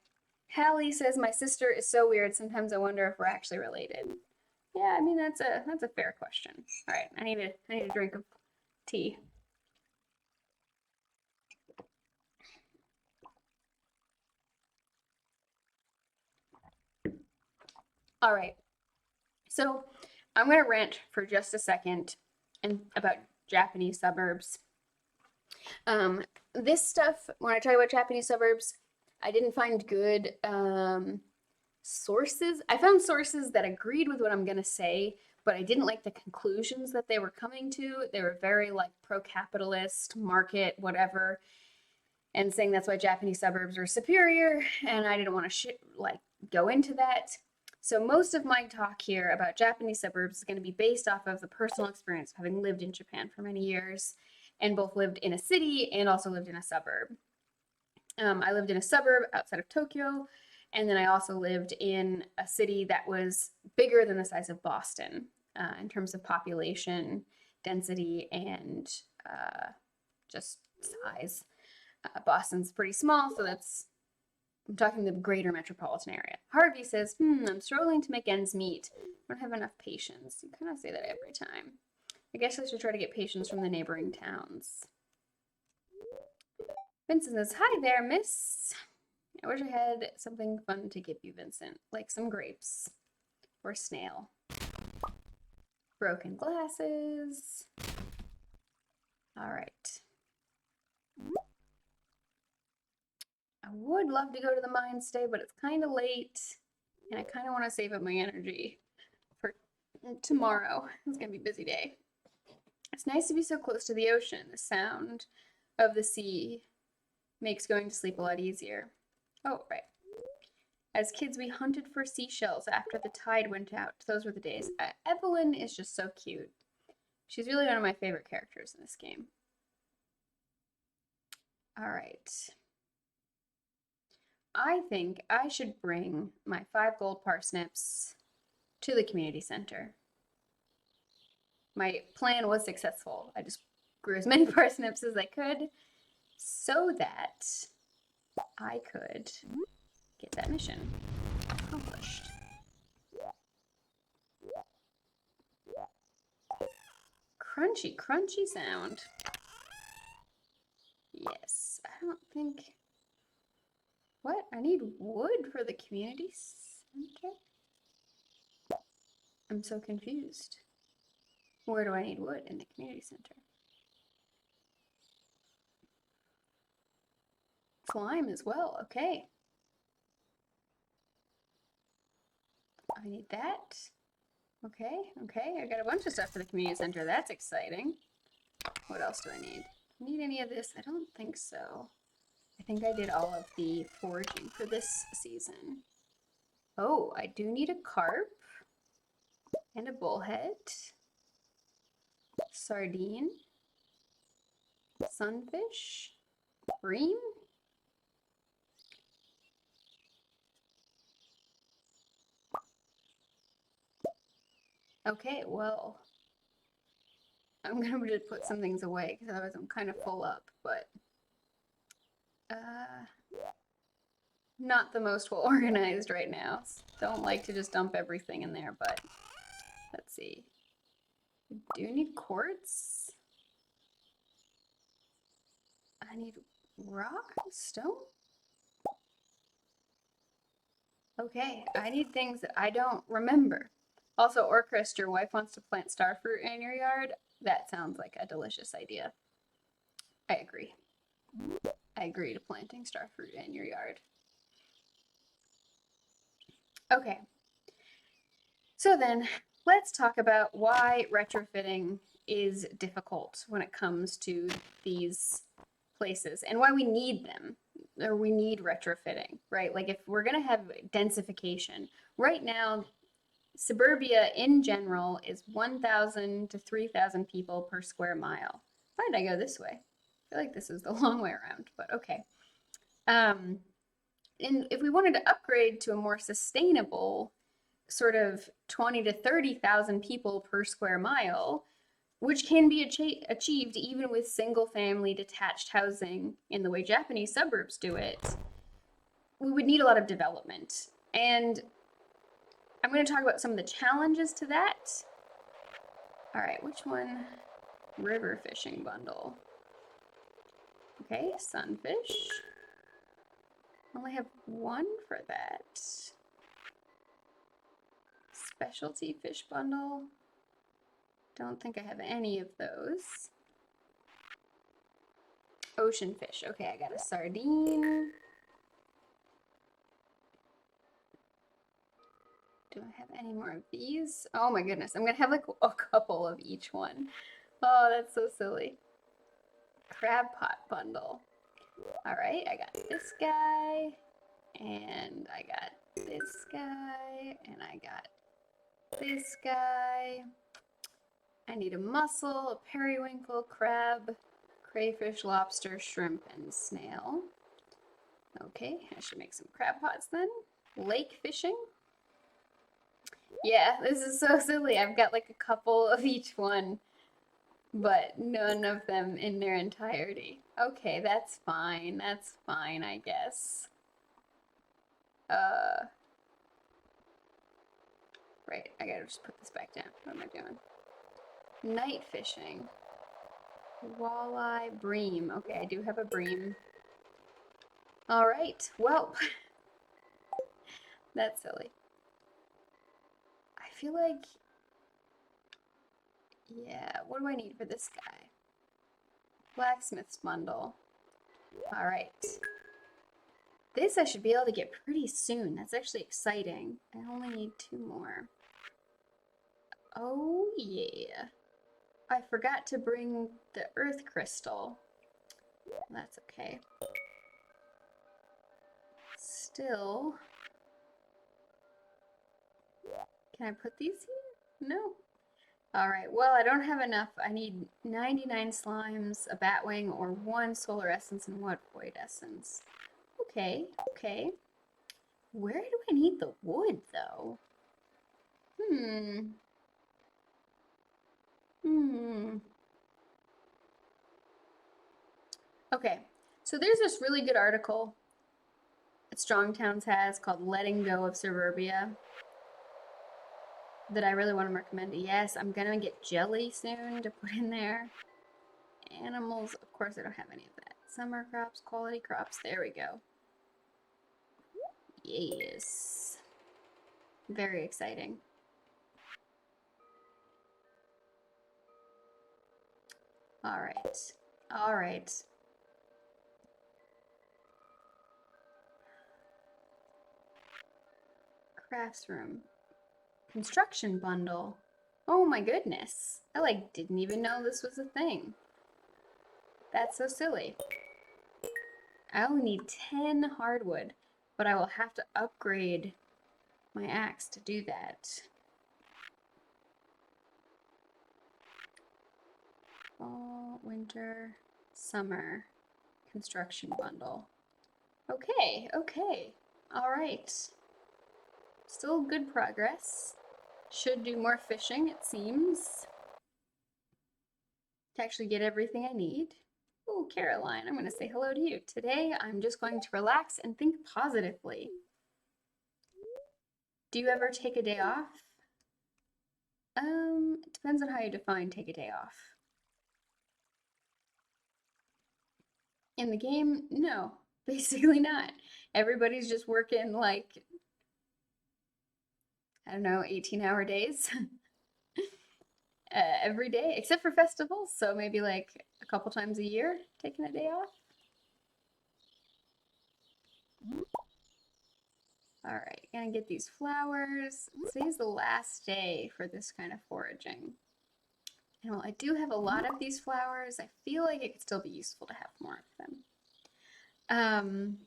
Hallie says my sister is so weird. Sometimes I wonder if we're actually related. Yeah, I mean that's a fair question. All right, I need a drink of tea. All right. So I'm going to rant for just a second and about Japanese suburbs. This stuff, when I talk about Japanese suburbs, I didn't find good sources. I found sources that agreed with what I'm going to say, but I didn't like the conclusions that they were coming to. They were very like pro-capitalist, market, whatever, and saying that's why Japanese suburbs are superior, and I didn't want to go into that. So most of my talk here about Japanese suburbs is going to be based off of the personal experience of having lived in Japan for many years and both lived in a city and also lived in a suburb. I lived in a suburb outside of Tokyo, and then I also lived in a city that was bigger than the size of Boston in terms of population, density, and just size. Boston's pretty small, so I'm talking the greater metropolitan area. Harvey says, I'm struggling to make ends meet. I don't have enough patience. You kind of say that every time. I guess I should try to get patience from the neighboring towns. Vincent says, hi there, miss. I wish I had something fun to give you, Vincent, like some grapes or snail. Broken glasses. All right. I would love to go to the mines today, but it's kind of late, and I kind of want to save up my energy for tomorrow. It's going to be a busy day. It's nice to be so close to the ocean. The sound of the sea makes going to sleep a lot easier. Oh, right. As kids, we hunted for seashells after the tide went out. Those were the days. Evelyn is just so cute. She's really one of my favorite characters in this game. All right. I think I should bring my 5 gold parsnips to the community center. My plan was successful. I just grew as many parsnips as I could so that I could get that mission accomplished. Crunchy, crunchy sound. Yes, I don't think... What? I need wood for the community center? I'm so confused. Where do I need wood in the community center? Slime as well, okay. I need that. Okay, okay, I got a bunch of stuff for the community center. That's exciting. What else do I need? Need any of this? I don't think so. I think I did all of the foraging for this season. Oh, I do need a carp and a bullhead, sardine, sunfish, bream. Okay, well, I'm gonna just put some things away because otherwise I'm kind of full up, but not the most well organized right now. Don't like to just dump everything in there, but let's see. I do need quartz. I need rock and stone. Okay, I need things that I don't remember. Also, Orcrist, your wife wants to plant starfruit in your yard. That sounds like a delicious idea. I agree. I agree to planting starfruit in your yard. Okay, so then let's talk about why retrofitting is difficult when it comes to these places and why we need them or we need retrofitting, right? Like if we're going to have densification, right now suburbia in general is 1,000 to 3,000 people per square mile. Why did I go this way? I feel like this is the long way around, but okay. And if we wanted to upgrade to a more sustainable sort of 20 to 30,000 people per square mile, which can be achieved even with single family detached housing in the way Japanese suburbs do it, we would need a lot of development. And I'm going to talk about some of the challenges to that. All right, which one? River fishing bundle. Okay, sunfish. Only have one for that. Specialty fish bundle. Don't think I have any of those. Ocean fish. Okay, I got a sardine. Do I have any more of these? Oh my goodness, I'm gonna have like a couple of each one. Oh, that's so silly. Crab pot bundle. All right, I got this guy, and I got this guy, and I got this guy. I need a mussel, a periwinkle, crab, crayfish, lobster, shrimp, and snail. Okay, I should make some crab pots then. Lake fishing. Yeah, this is so silly. I've got like a couple of each one, but none of them in their entirety. Okay, that's fine. That's fine, I guess. Right, I gotta just put this back down. What am I doing? Night fishing. Walleye, bream. Okay, I do have a bream. All right, well, that's silly. I feel like, yeah, what do I need for this guy? Blacksmith's bundle. All right. This I should be able to get pretty soon. That's actually exciting. I only need 2 more. Oh, yeah. I forgot to bring the earth crystal. That's okay. Still. Can I put these here? No. Alright, well, I don't have enough. I need 99 slimes, a batwing, or 1 solar essence and 1 void essence. Okay, okay. Where do I need the wood, though? Okay, so there's this really good article that Strong Towns has called Letting Go of Suburbia that I really want to recommend. Yes, I'm gonna get jelly soon to put in there. Animals, of course, I don't have any of that. Summer crops, quality crops, there we go. Yes. Very exciting. All right. All right. Crafts room. Construction bundle. Oh my goodness. I like didn't even know this was a thing. That's so silly. I only need 10 hardwood, but I will have to upgrade my axe to do that. Fall, winter, summer, construction bundle. Okay, okay. All right. Still good progress. Should do more fishing, it seems, to actually get everything I need. Oh, Caroline, I'm going to say hello to you. Today, I'm just going to relax and think positively. Do you ever take a day off? It depends on how you define take a day off. In the game, no, basically not. Everybody's just working like I don't know, 18-hour days every day, except for festivals. So maybe like a couple times a year, taking a day off. All right, gonna get these flowers. Today's the last day for this kind of foraging. And while I do have a lot of these flowers, I feel like it could still be useful to have more of them.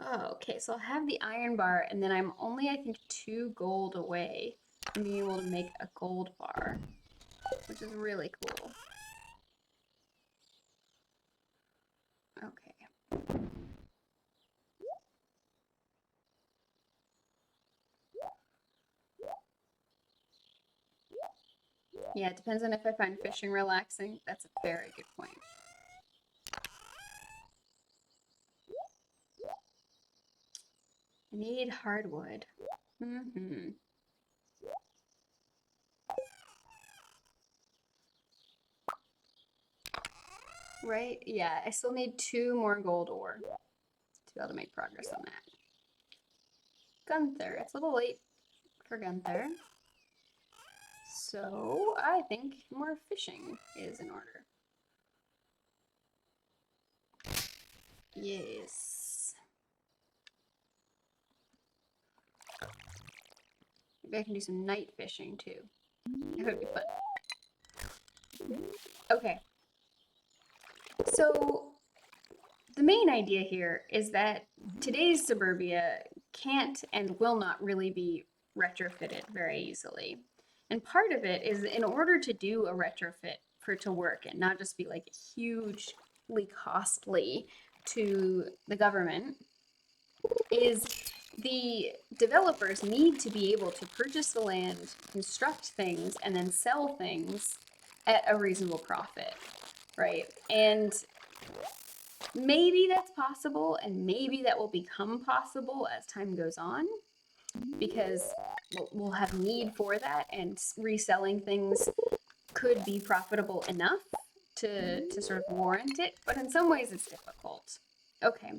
Oh, okay, so I'll have the iron bar, and then I'm only, I think, 2 gold away from being able to make a gold bar, which is really cool. Okay. Yeah, it depends on if I find fishing relaxing. That's a very good point. I need hardwood. Mm-hmm. Right? Yeah, I still need 2 more gold ore to be able to make progress on that. Gunther. It's a little late for Gunther. So I think more fishing is in order. Yes. Maybe I can do some night fishing too. That would be fun. Okay. So the main idea here is that today's suburbia can't and will not really be retrofitted very easily. And part of it is in order to do a retrofit for it to work and not just be like hugely costly to the government, is the developers need to be able to purchase the land, construct things, and then sell things at a reasonable profit, right? And maybe that's possible, and maybe that will become possible as time goes on, because we'll have need for that, and reselling things could be profitable enough to sort of warrant it, but in some ways it's difficult. Okay,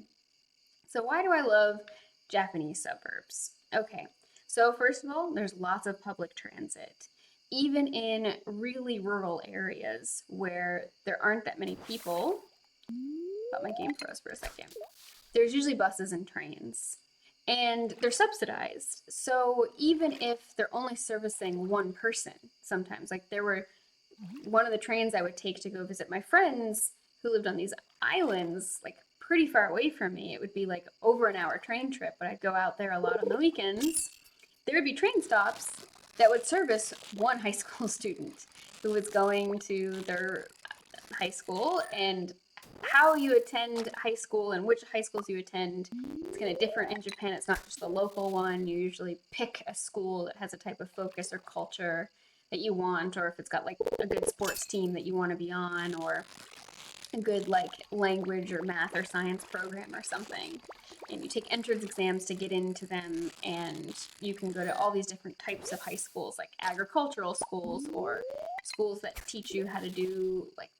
so why do I love Japanese suburbs? Okay, so first of all, there's lots of public transit. Even in really rural areas where there aren't that many people, but my game froze for a second, there's usually buses and trains. And they're subsidized. So even if they're only servicing one person, sometimes, like there were one of the trains I would take to go visit my friends who lived on these islands, like pretty far away from me. It would be like over an hour train trip, but I'd go out there a lot on the weekends. There would be train stops that would service one high school student who was going to their high school, and how you attend high school and which high schools you attend, it's kind of different in Japan. It's not just the local one. You usually pick a school that has a type of focus or culture that you want, or if it's got like a good sports team that you want to be on, or a good like language or math or science program or something. And you take entrance exams to get into them, and you can go to all these different types of high schools, like agricultural schools or schools that teach you how to do like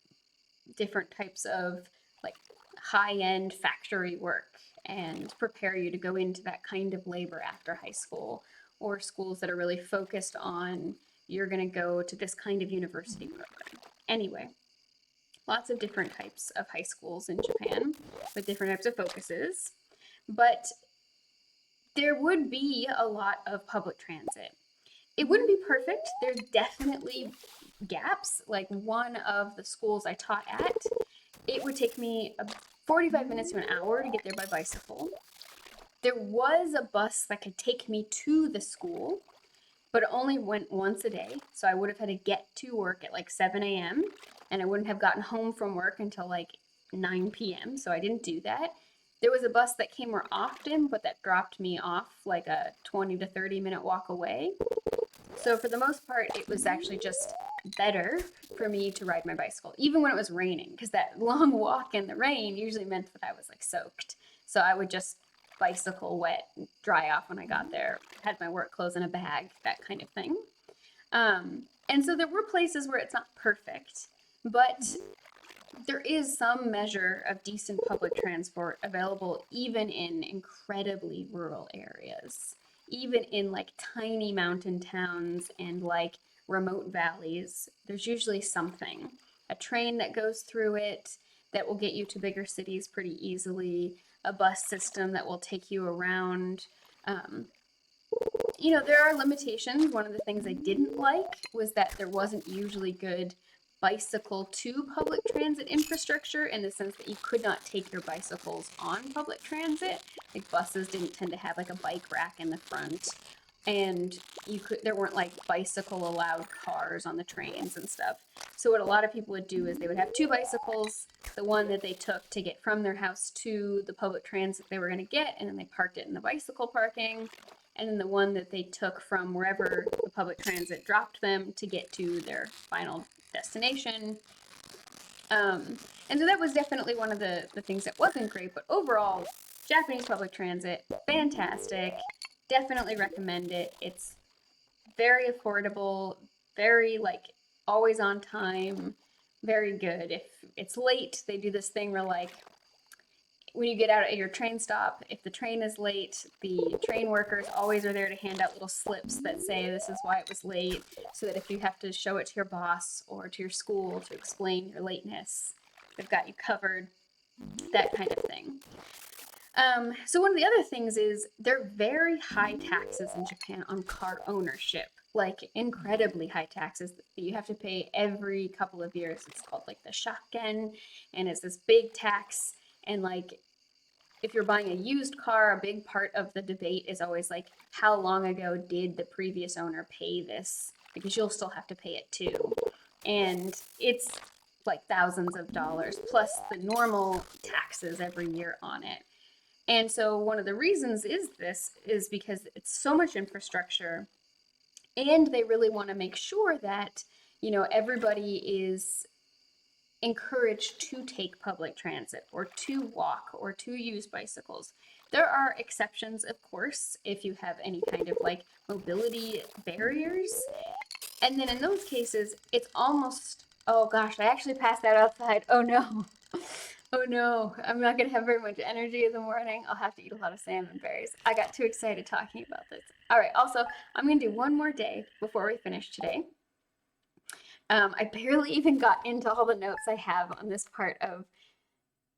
different types of like high-end factory work and prepare you to go into that kind of labor after high school, or schools that are really focused on you're going to go to this kind of university program. Anyway, lots of different types of high schools in Japan with different types of focuses, but there would be a lot of public transit. It wouldn't be perfect. There's definitely gaps. Like one of the schools I taught at, it would take me 45 minutes to an hour to get there by bicycle. There was a bus that could take me to the school, but it only went once a day. So I would have had to get to work at like 7 a.m. and I wouldn't have gotten home from work until like 9 p.m. So I didn't do that. There was a bus that came more often, but that dropped me off like a 20 to 30 minute walk away. So for the most part, it was actually just better for me to ride my bicycle, even when it was raining, because that long walk in the rain usually meant that I was like soaked. So I would just bicycle wet, dry off when I got there, had my work clothes in a bag, that kind of thing. And so there were places where it's not perfect, but there is some measure of decent public transport available even in incredibly rural areas. even in like tiny mountain towns and like remote valleys, there's usually something. A train that goes through it that will get you to bigger cities pretty easily, a bus system that will take you around. Um, there are limitations. One of the things I didn't like was that there wasn't usually good bicycle to public transit infrastructure, in the sense that you could not take your bicycles on public transit. Like buses didn't tend to have like a bike rack in the front, and there weren't like bicycle allowed cars on the trains and stuff. So what a lot of people would do is they would have two bicycles, the one that they took to get from their house to the public transit they were going to get, and then they parked it in the bicycle parking, and then the one that they took from wherever the public transit dropped them to get to their final destination. And so that was definitely one of the things that wasn't great, but overall, Japanese public transit, fantastic. Definitely recommend it. It's very affordable, very like always on time, very good. If it's late, they do this thing where like when you get out at your train stop, if the train is late, the train workers always are there to hand out little slips that say this is why it was late, so that if you have to show it to your boss or to your school to explain your lateness, they've got you covered, that kind of thing. So one of the other things is there are very high taxes in Japan on car ownership, like incredibly high taxes that you have to pay every couple of years. It's called like the shakken, and it's this big tax. And like, if you're buying a used car, a big part of the debate is always like, how long ago did the previous owner pay this? Because you'll still have to pay it too. And it's like thousands of dollars plus the normal taxes every year on it. And so one of the reasons is because it's so much infrastructure, and they really want to make sure that, everybody is encouraged to take public transit or to walk or to use bicycles. There are exceptions, of course, if you have any kind of like mobility barriers. And then in those cases, it's almost, oh gosh, I actually passed out outside. Oh no. Oh no, I'm not gonna have very much energy in the morning. I'll have to eat a lot of salmon berries. I got too excited talking about this. All right, also, I'm gonna do one more day before we finish today. I barely even got into all the notes I have on this part of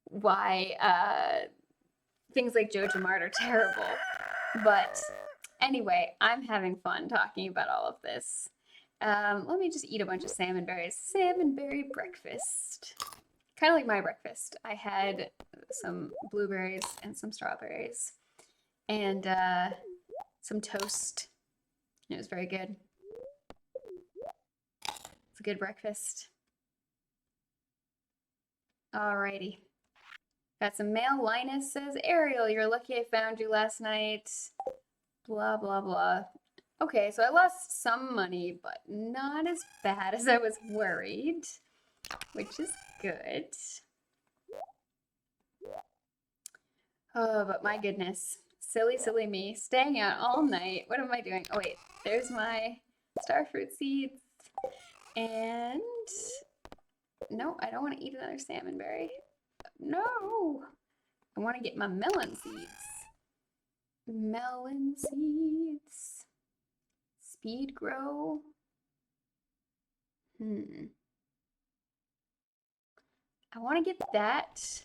why things like Joja Mart are terrible. But anyway, I'm having fun talking about all of this. Let me just eat a bunch of salmon berries. Salmon berry breakfast. Kind of like my breakfast. I had some blueberries and some strawberries and some toast. It was very good. It's a good breakfast. Alrighty. Got some mail. Linus says, Ariel, you're lucky I found you last night. Blah, blah, blah. Okay, so I lost some money, but not as bad as I was worried, which is good. Oh, but my goodness. Silly, silly me. Staying out all night. What am I doing? Oh, wait. There's my starfruit seeds. And no, I don't want to eat another salmon berry. No. I want to get my melon seeds. Melon seeds. Speed grow. I want to get that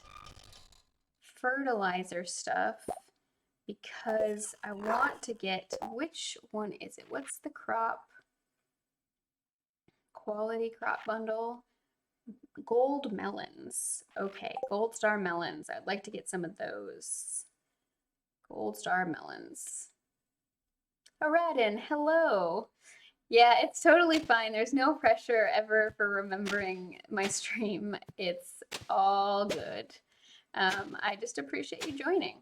fertilizer stuff because I want to get, which one is it? What's the crop? Quality crop bundle. Gold melons. Okay, gold star melons. I'd like to get some of those. Gold star melons. Aradin, hello. Yeah, it's totally fine. There's no pressure ever for remembering my stream. It's all good. I just appreciate you joining.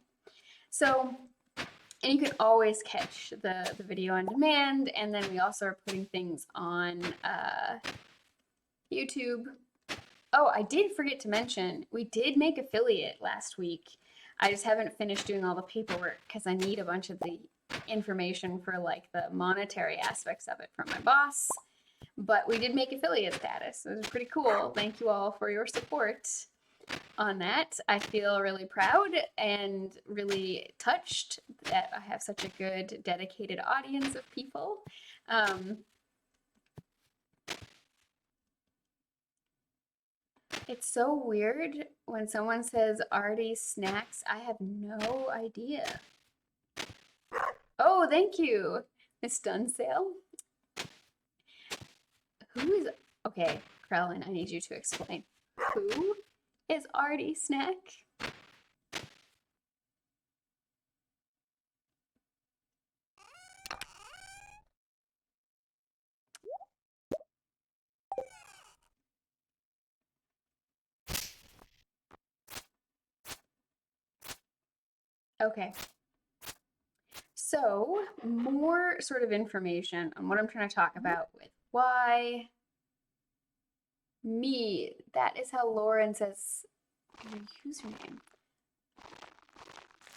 So, and you can always catch the video on demand, and then we also are putting things on YouTube. Oh, I did forget to mention, we did make affiliate last week. I just haven't finished doing all the paperwork because I need a bunch of the information for like the monetary aspects of it from my boss. But we did make affiliate status. It was pretty cool. Thank you all for your support. on that. I feel really proud and really touched that I have such a good, dedicated audience of people. It's so weird when someone says Artie snacks. I have no idea. Oh, thank you, Miss Dunsale. Who is... Okay, Krellin, I need you to explain. Who is Artie Snack? Okay. So, more sort of information on what I'm trying to talk about with why me. That is how Lauren says your username.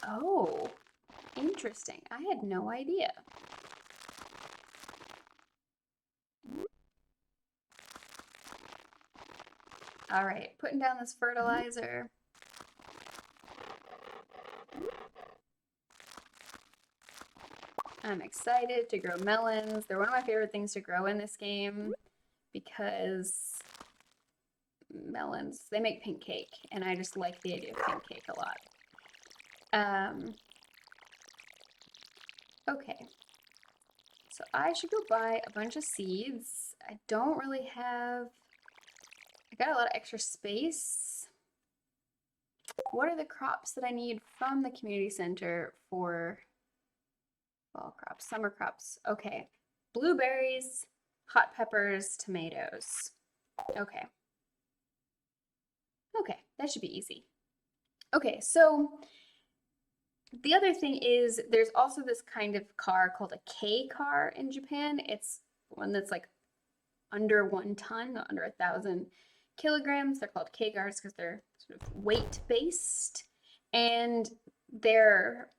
Oh, interesting. I had no idea. All right, putting down this fertilizer. I'm excited to grow melons. They're one of my favorite things to grow in this game because melons, they make pink cake, and I just like the idea of pink cake a lot. Okay, so I should go buy a bunch of seeds. I don't really have, I got a lot of extra space. What are the crops that I need from the community center for fall crops, summer crops? Okay, blueberries, hot peppers, tomatoes. Okay. Okay, that should be easy. Okay, so the other thing is there's also this kind of car called a K car in Japan. It's one that's like under 1 ton, under 1,000 kilograms. They're called K cars because they're sort of weight based and they're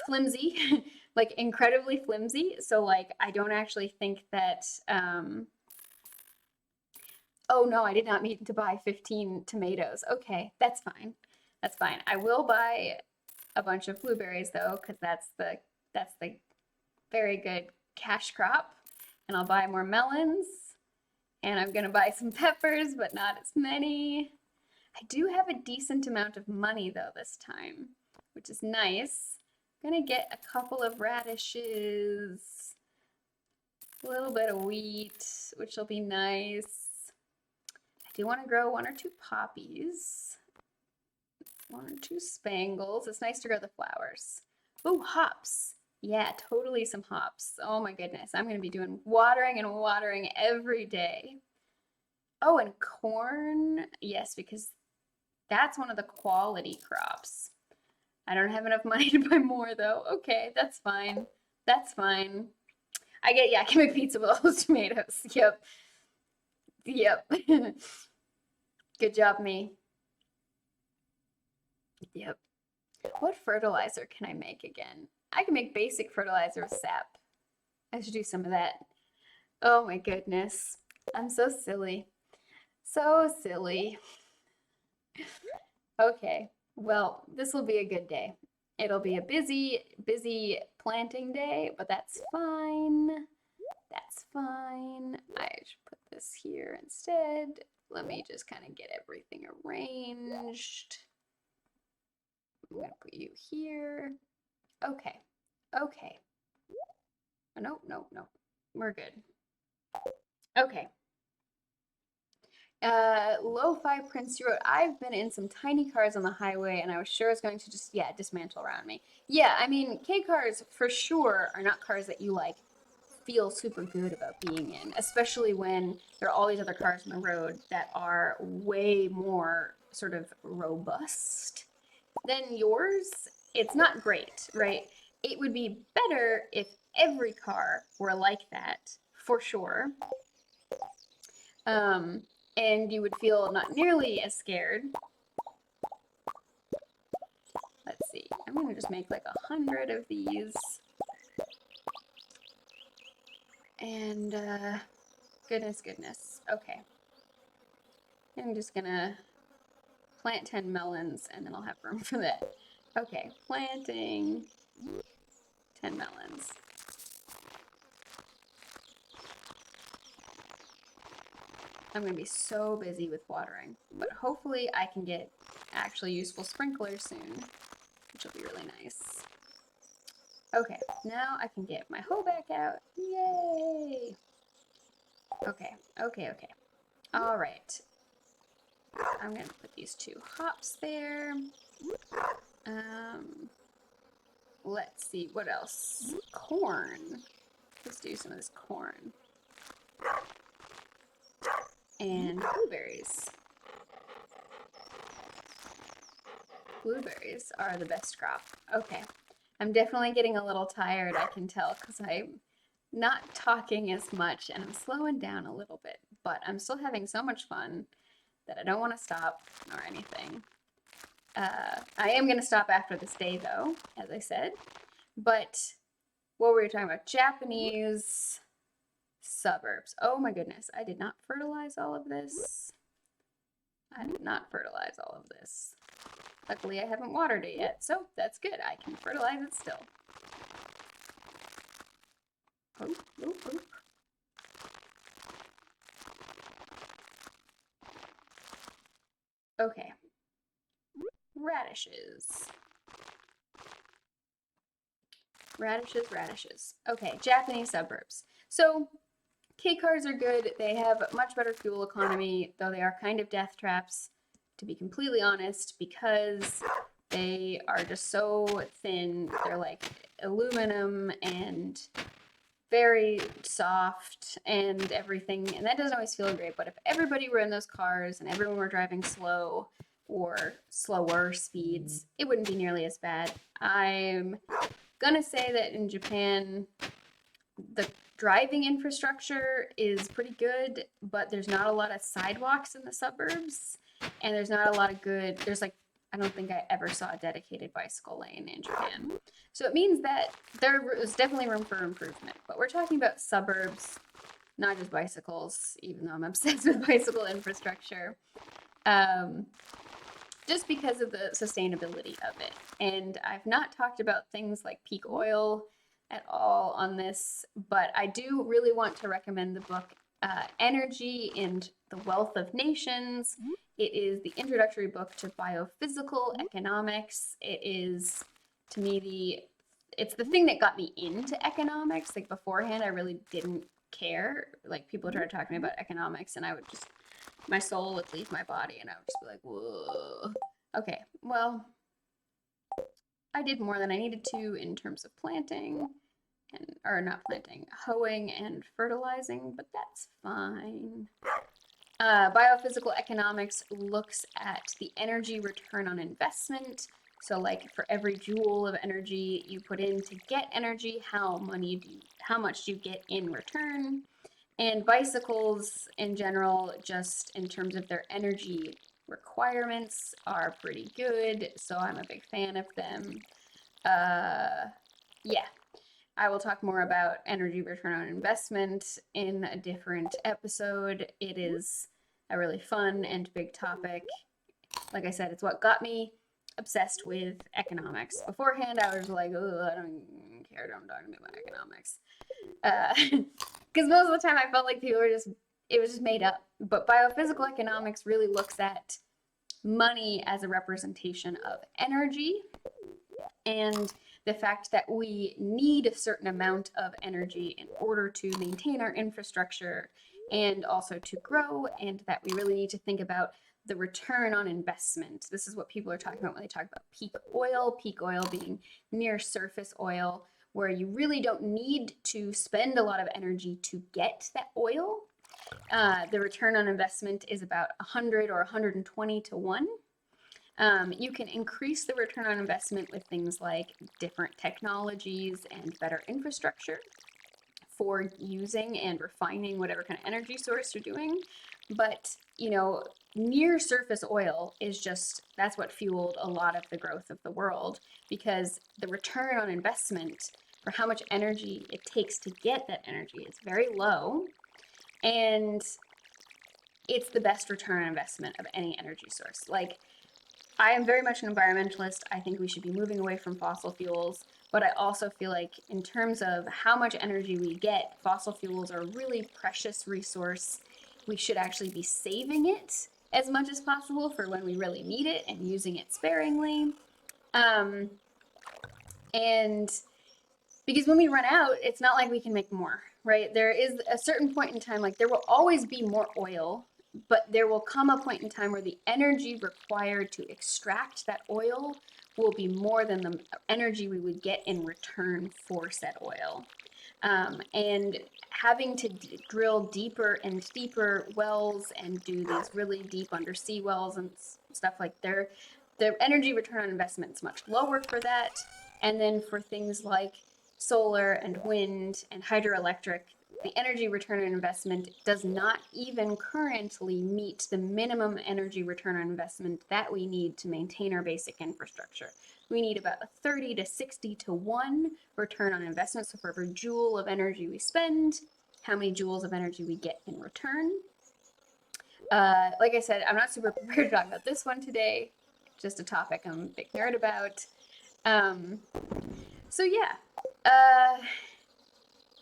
flimsy, like incredibly flimsy. So like I don't actually think that oh no, I did not mean to buy 15 tomatoes. Okay, that's fine. That's fine. I will buy a bunch of blueberries though, because that's the very good cash crop. And I'll buy more melons. And I'm gonna buy some peppers, but not as many. I do have a decent amount of money though this time, which is nice. I'm gonna get a couple of radishes, a little bit of wheat, which will be nice. I do want to grow 1 or 2 poppies, 1 or 2 spangles. It's nice to grow the flowers. Oh, hops. Yeah, totally some hops. Oh my goodness. I'm going to be doing watering and watering every day. Oh, and corn. Yes, because that's one of the quality crops. I don't have enough money to buy more though. Okay, that's fine. That's fine. I can make pizza with all those tomatoes. Yep. Yep. Good job, me. Yep. What fertilizer can I make again? I can make basic fertilizer with sap. I should do some of that. Oh my goodness. I'm so silly. So silly. Okay. Well, this will be a good day. It'll be a busy, busy planting day, but that's fine. That's fine. I should put this here instead. Let me just kind of get everything arranged. I'm gonna put you here. Okay. Okay. Oh, no, no, no. We're good. Okay. Lo-Fi Prince, you wrote, I've been in some tiny cars on the highway and I was sure it was going to just, yeah, dismantle around me. Yeah, I mean, K cars for sure are not cars that you like feel super good about being in, especially when there are all these other cars on the road that are way more sort of robust than yours. It's not great, right? It would be better if every car were like that, for sure. And you would feel not nearly as scared. Let's see, I'm gonna just make like 100 of these. And goodness, okay. I'm just gonna plant 10 melons and then I'll have room for that. Okay, planting 10 melons. I'm going to be so busy with watering, but hopefully I can get actually useful sprinklers soon, which will be really nice. Okay, now I can get my hoe back out. Yay! Okay. All right. I'm going to put these 2 hops there. Let's see, what else? Corn. Let's do some of this corn. And blueberries. Blueberries are the best crop. Okay. I'm definitely getting a little tired, I can tell, because I'm not talking as much and I'm slowing down a little bit, but I'm still having so much fun that I don't want to stop or anything. I am going to stop after this day, though, as I said. But what were we talking about? Japanese suburbs. Oh my goodness, I did not fertilize all of this. Luckily, I haven't watered it yet, so that's good. I can fertilize it still. Oop, oop, oop. Okay. Radishes. Radishes. Okay, Japanese suburbs. So, K cars are good. They have much better fuel economy, though they are kind of death traps, to be completely honest, because they are just so thin. They're like aluminum and very soft and everything, and that doesn't always feel great. But if everybody were in those cars and everyone were driving slow or slower speeds, it wouldn't be nearly as bad. I'm gonna say that in Japan, the driving infrastructure is pretty good, but there's not a lot of sidewalks in the suburbs, and there's not a lot of good, I don't think I ever saw a dedicated bicycle lane in Japan. So it means that there is definitely room for improvement, but we're talking about suburbs, not just bicycles, even though I'm obsessed with bicycle infrastructure, just because of the sustainability of it. And I've not talked about things like peak oil at all on this, but I do really want to recommend the book Energy and the Wealth of Nations. It is the introductory book to biophysical economics. It is, to me, it's the thing that got me into economics. Like beforehand, I really didn't care. Like people started talking about economics and I would just, my soul would leave my body and I would just be like, whoa. Okay, well, I did more than I needed to in terms of planting. Hoeing and fertilizing, but that's fine. Biophysical economics looks at the energy return on investment. So like for every joule of energy you put in to get energy, how much do you get in return? And bicycles in general, just in terms of their energy requirements, are pretty good. So I'm a big fan of them. Yeah. I will talk more about energy return on investment in a different episode. It is a really fun and big topic. Like I said, it's what got me obsessed with economics. Beforehand, I was like, oh, I don't care, don't talk to me about economics. Because most of the time I felt like people were it was just made up. But biophysical economics really looks at money as a representation of energy and the fact that we need a certain amount of energy in order to maintain our infrastructure and also to grow, and that we really need to think about the return on investment. This is what people are talking about when they talk about peak oil being near surface oil, where you really don't need to spend a lot of energy to get that oil. The return on investment is about 100 or 120 to 1. You can increase the return on investment with things like different technologies and better infrastructure for using and refining whatever kind of energy source you're doing. But, near surface oil is that's what fueled a lot of the growth of the world, because the return on investment for how much energy it takes to get that energy is very low. And it's the best return on investment of any energy source. Like, I am very much an environmentalist. I think we should be moving away from fossil fuels, but I also feel like in terms of how much energy we get, fossil fuels are a really precious resource. We should actually be saving it as much as possible for when we really need it and using it sparingly. Um, and because when we run out, it's not like we can make more, right? There is a certain point in time, like there will always be more oil, but there will come a point in time where the energy required to extract that oil will be more than the energy we would get in return for said oil. And having to drill deeper and deeper wells and do these really deep undersea wells and stuff like their energy return on investment is much lower for that. And then for things like solar and wind and hydroelectric, the energy return on investment does not even currently meet the minimum energy return on investment that we need to maintain our basic infrastructure. We need about a 30 to 60 to 1 return on investment. So for every joule of energy we spend, how many joules of energy we get in return. Like I said, I'm not super prepared to talk about this one today. Just a topic I'm a big nerd about. So yeah,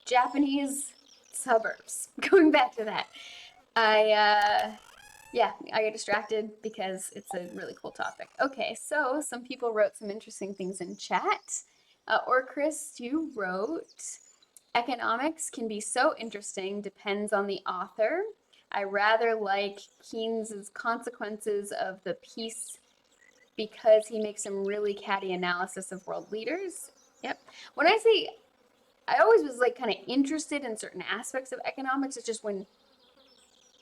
Japanese suburbs. Going back to that, I get distracted because it's a really cool topic. Okay, so some people wrote some interesting things in chat. Or Chris, you wrote, economics can be so interesting, depends on the author. I rather like Keynes's Consequences of the Peace because he makes some really catty analysis of world leaders. Yep. When I say I always was like kind of interested in certain aspects of economics, it's just when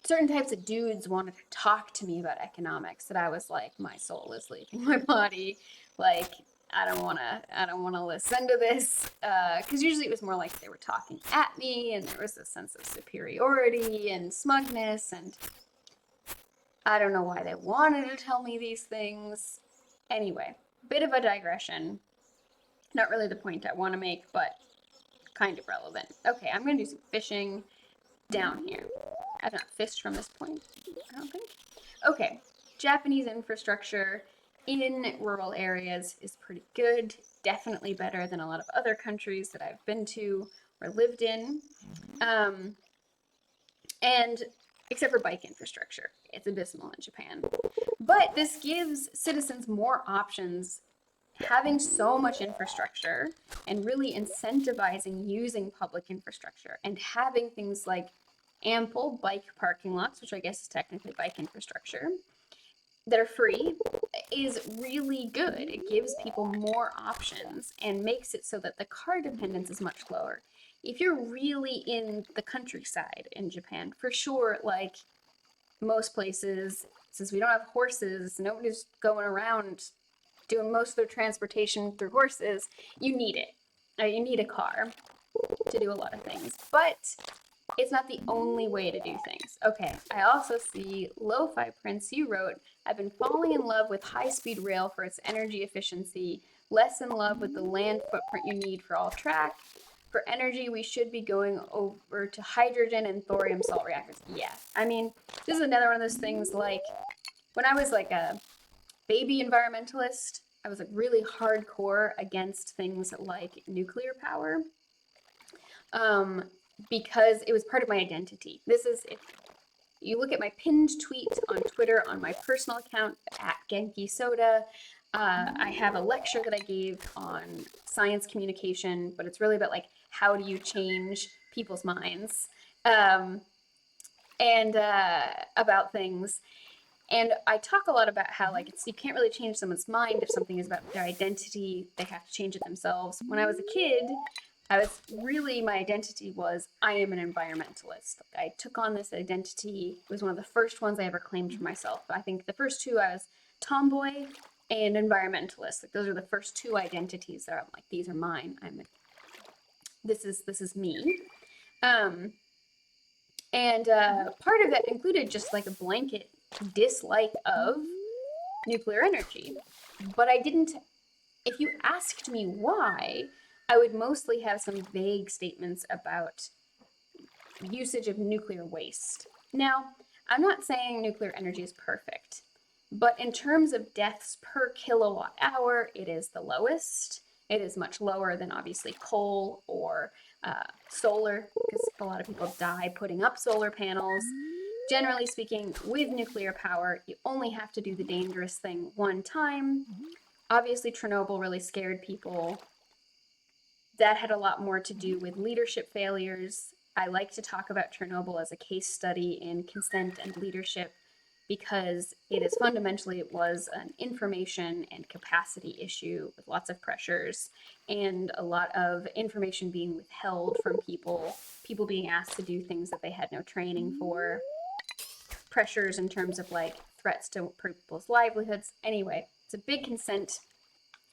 certain types of dudes wanted to talk to me about economics that I was like, my soul is leaving my body. Like, I don't want to listen to this. Because usually it was more like they were talking at me and there was a sense of superiority and smugness. And I don't know why they wanted to tell me these things. Anyway, bit of a digression. Not really the point I want to make, but kind of relevant. Okay, I'm going to do some fishing down here. I've not fished from this point, I don't think. Okay, Japanese infrastructure in rural areas is pretty good. Definitely better than a lot of other countries that I've been to or lived in. And except for bike infrastructure, it's abysmal in Japan. But this gives citizens more options. Having so much infrastructure and really incentivizing using public infrastructure and having things like ample bike parking lots, which I guess is technically bike infrastructure, that are free is really good. It gives people more options and makes it so that the car dependence is much lower. If you're really in the countryside in Japan, for sure, like most places, since we don't have horses, nobody's going around doing most of their transportation through horses, you need it. You need a car to do a lot of things, but it's not the only way to do things. Okay, I also see Lo-Fi Prince, you wrote, I've been falling in love with high-speed rail for its energy efficiency, less in love with the land footprint you need for all track. For energy, we should be going over to hydrogen and thorium salt reactors. Yeah, I mean, this is another one of those things like, when I was like a baby environmentalist, I was like really hardcore against things like nuclear power. Because it was part of my identity. This is, if you look at my pinned tweet on Twitter on my personal account at Genki Soda, I have a lecture that I gave on science communication, but it's really about like, how do you change people's minds and about things. And I talk a lot about how like you can't really change someone's mind if something is about their identity. They have to change it themselves. When I was a kid, my identity was I am an environmentalist. Like, I took on this identity. It was one of the first ones I ever claimed for myself. I think the first two I was tomboy and environmentalist. Like those are the first two identities that I'm like, these are mine. This is me. And part of that included just like a blanket dislike of nuclear energy. But I didn't, if you asked me why, I would mostly have some vague statements about usage of nuclear waste. Now, I'm not saying nuclear energy is perfect. But in terms of deaths per kilowatt hour, it is the lowest. It is much lower than obviously coal or solar, because a lot of people die putting up solar panels. Generally speaking, with nuclear power, you only have to do the dangerous thing one time. Obviously, Chernobyl really scared people. That had a lot more to do with leadership failures. I like to talk about Chernobyl as a case study in consent and leadership because it was an information and capacity issue with lots of pressures and a lot of information being withheld from people, people being asked to do things that they had no training for, pressures in terms of like threats to people's livelihoods. Anyway, it's a big consent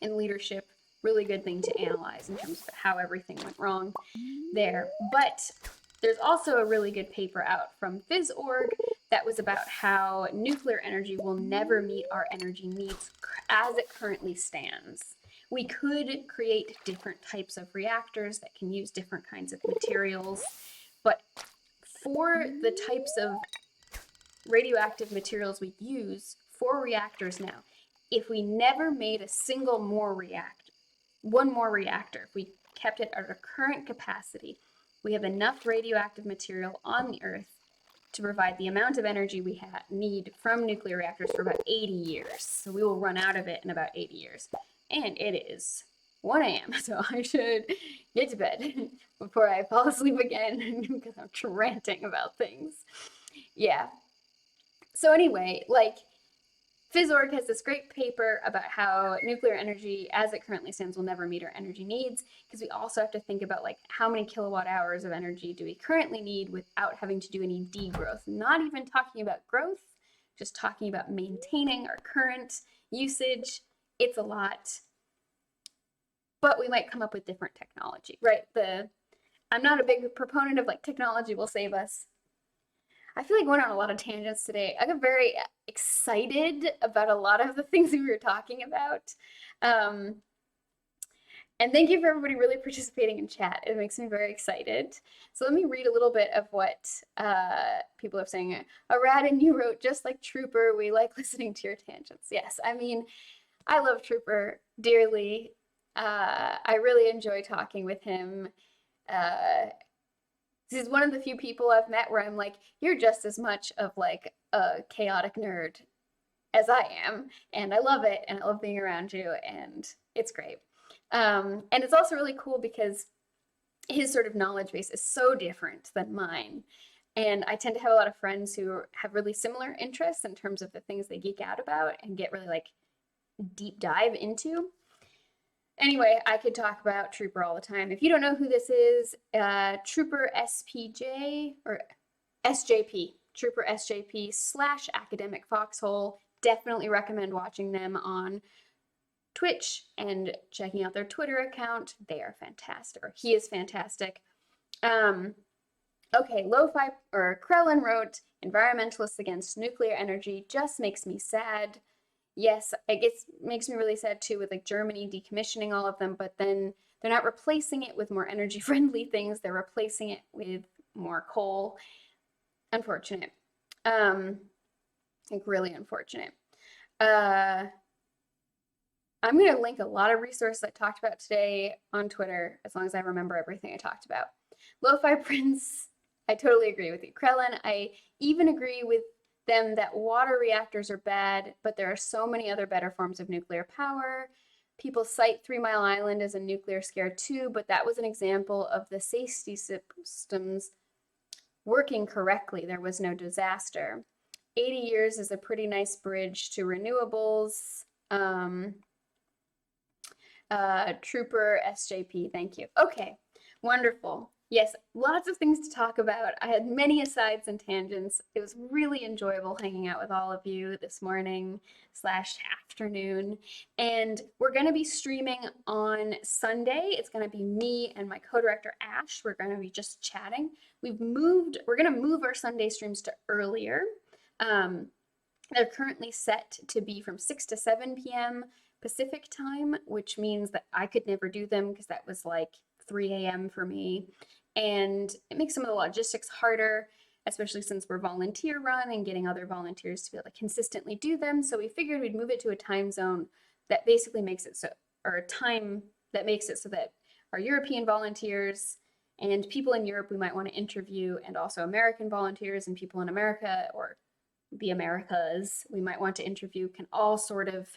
in leadership, really good thing to analyze in terms of how everything went wrong there. But there's also a really good paper out from PhysOrg that was about how nuclear energy will never meet our energy needs as it currently stands. We could create different types of reactors that can use different kinds of materials, but for the types of radioactive materials we use for reactors now, if we never made a single more reactor, one more reactor, if we kept it at our current capacity, we have enough radioactive material on the Earth to provide the amount of energy we need from nuclear reactors for about 80 years. So we will run out of it in about 80 years. And it is 1 a.m., so I should get to bed before I fall asleep again because I'm ranting about things. Yeah. So anyway, like, PhysOrg has this great paper about how nuclear energy, as it currently stands, will never meet our energy needs, because we also have to think about like how many kilowatt hours of energy do we currently need without having to do any degrowth. Not even talking about growth, just talking about maintaining our current usage. It's a lot, but we might come up with different technology, right? I'm not a big proponent of like technology will save us. I feel like going on a lot of tangents today. I got very excited about a lot of the things we were talking about. And thank you for everybody really participating in chat. It makes me very excited. So let me read a little bit of what people are saying. Arad and you wrote, just like Trooper, we like listening to your tangents. Yes, I mean, I love Trooper dearly. I really enjoy talking with him. He's one of the few people I've met where I'm like, you're just as much of like a chaotic nerd as I am, and I love it, and I love being around you, and it's great. And it's also really cool because his sort of knowledge base is so different than mine. And I tend to have a lot of friends who have really similar interests in terms of the things they geek out about and get really like deep dive into. Anyway, I could talk about Trooper all the time. If you don't know who this is, Trooper SPJ or SJP, Trooper SJP / Academic Foxhole. Definitely recommend watching them on Twitch and checking out their Twitter account. They are fantastic, or he is fantastic. Okay, Lo-Fi or Krellin wrote, environmentalists against nuclear energy just makes me sad. Yes, it makes me really sad too with like Germany decommissioning all of them, but then they're not replacing it with more energy friendly things. They're replacing it with more coal. Unfortunate. Like really unfortunate. I'm going to link a lot of resources I talked about today on Twitter, as long as I remember everything I talked about. Lo-Fi Prince, I totally agree with you. Krellin, I even agree with them that water reactors are bad, but there are so many other better forms of nuclear power. People cite 3 Mile Island as a nuclear scare too, but that was an example of the safety systems working correctly. There was no disaster. 80 years is a pretty nice bridge to renewables. Trooper SJP, thank you. Okay, wonderful. Yes, lots of things to talk about. I had many asides and tangents. It was really enjoyable hanging out with all of you this morning / afternoon. And we're going to be streaming on Sunday. It's going to be me and my co-director Ash. We're going to be just chatting. We're going to move our Sunday streams to earlier. They're currently set to be from 6 to 7 p.m. Pacific time, which means that I could never do them because that was like 3 a.m. for me. And it makes some of the logistics harder. especially since we're volunteer run and getting other volunteers to be able to consistently do them. So we figured we'd move it to a time zone that basically makes it so, or a time that makes it so that our European volunteers and people in Europe we might want to interview, and also American volunteers and people in America or the Americas we might want to interview, can all sort of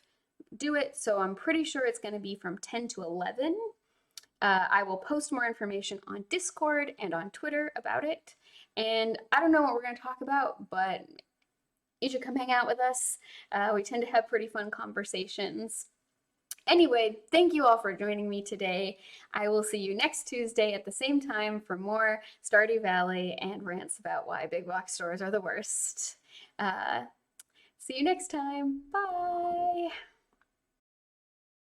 do it. So I'm pretty sure it's going to be from 10 to 11. I will post more information on Discord and on Twitter about it. And I don't know what we're going to talk about, but you should come hang out with us. We tend to have pretty fun conversations. Anyway, thank you all for joining me today. I will see you next Tuesday at the same time for more Stardew Valley and rants about why big box stores are the worst. See you next time. Bye.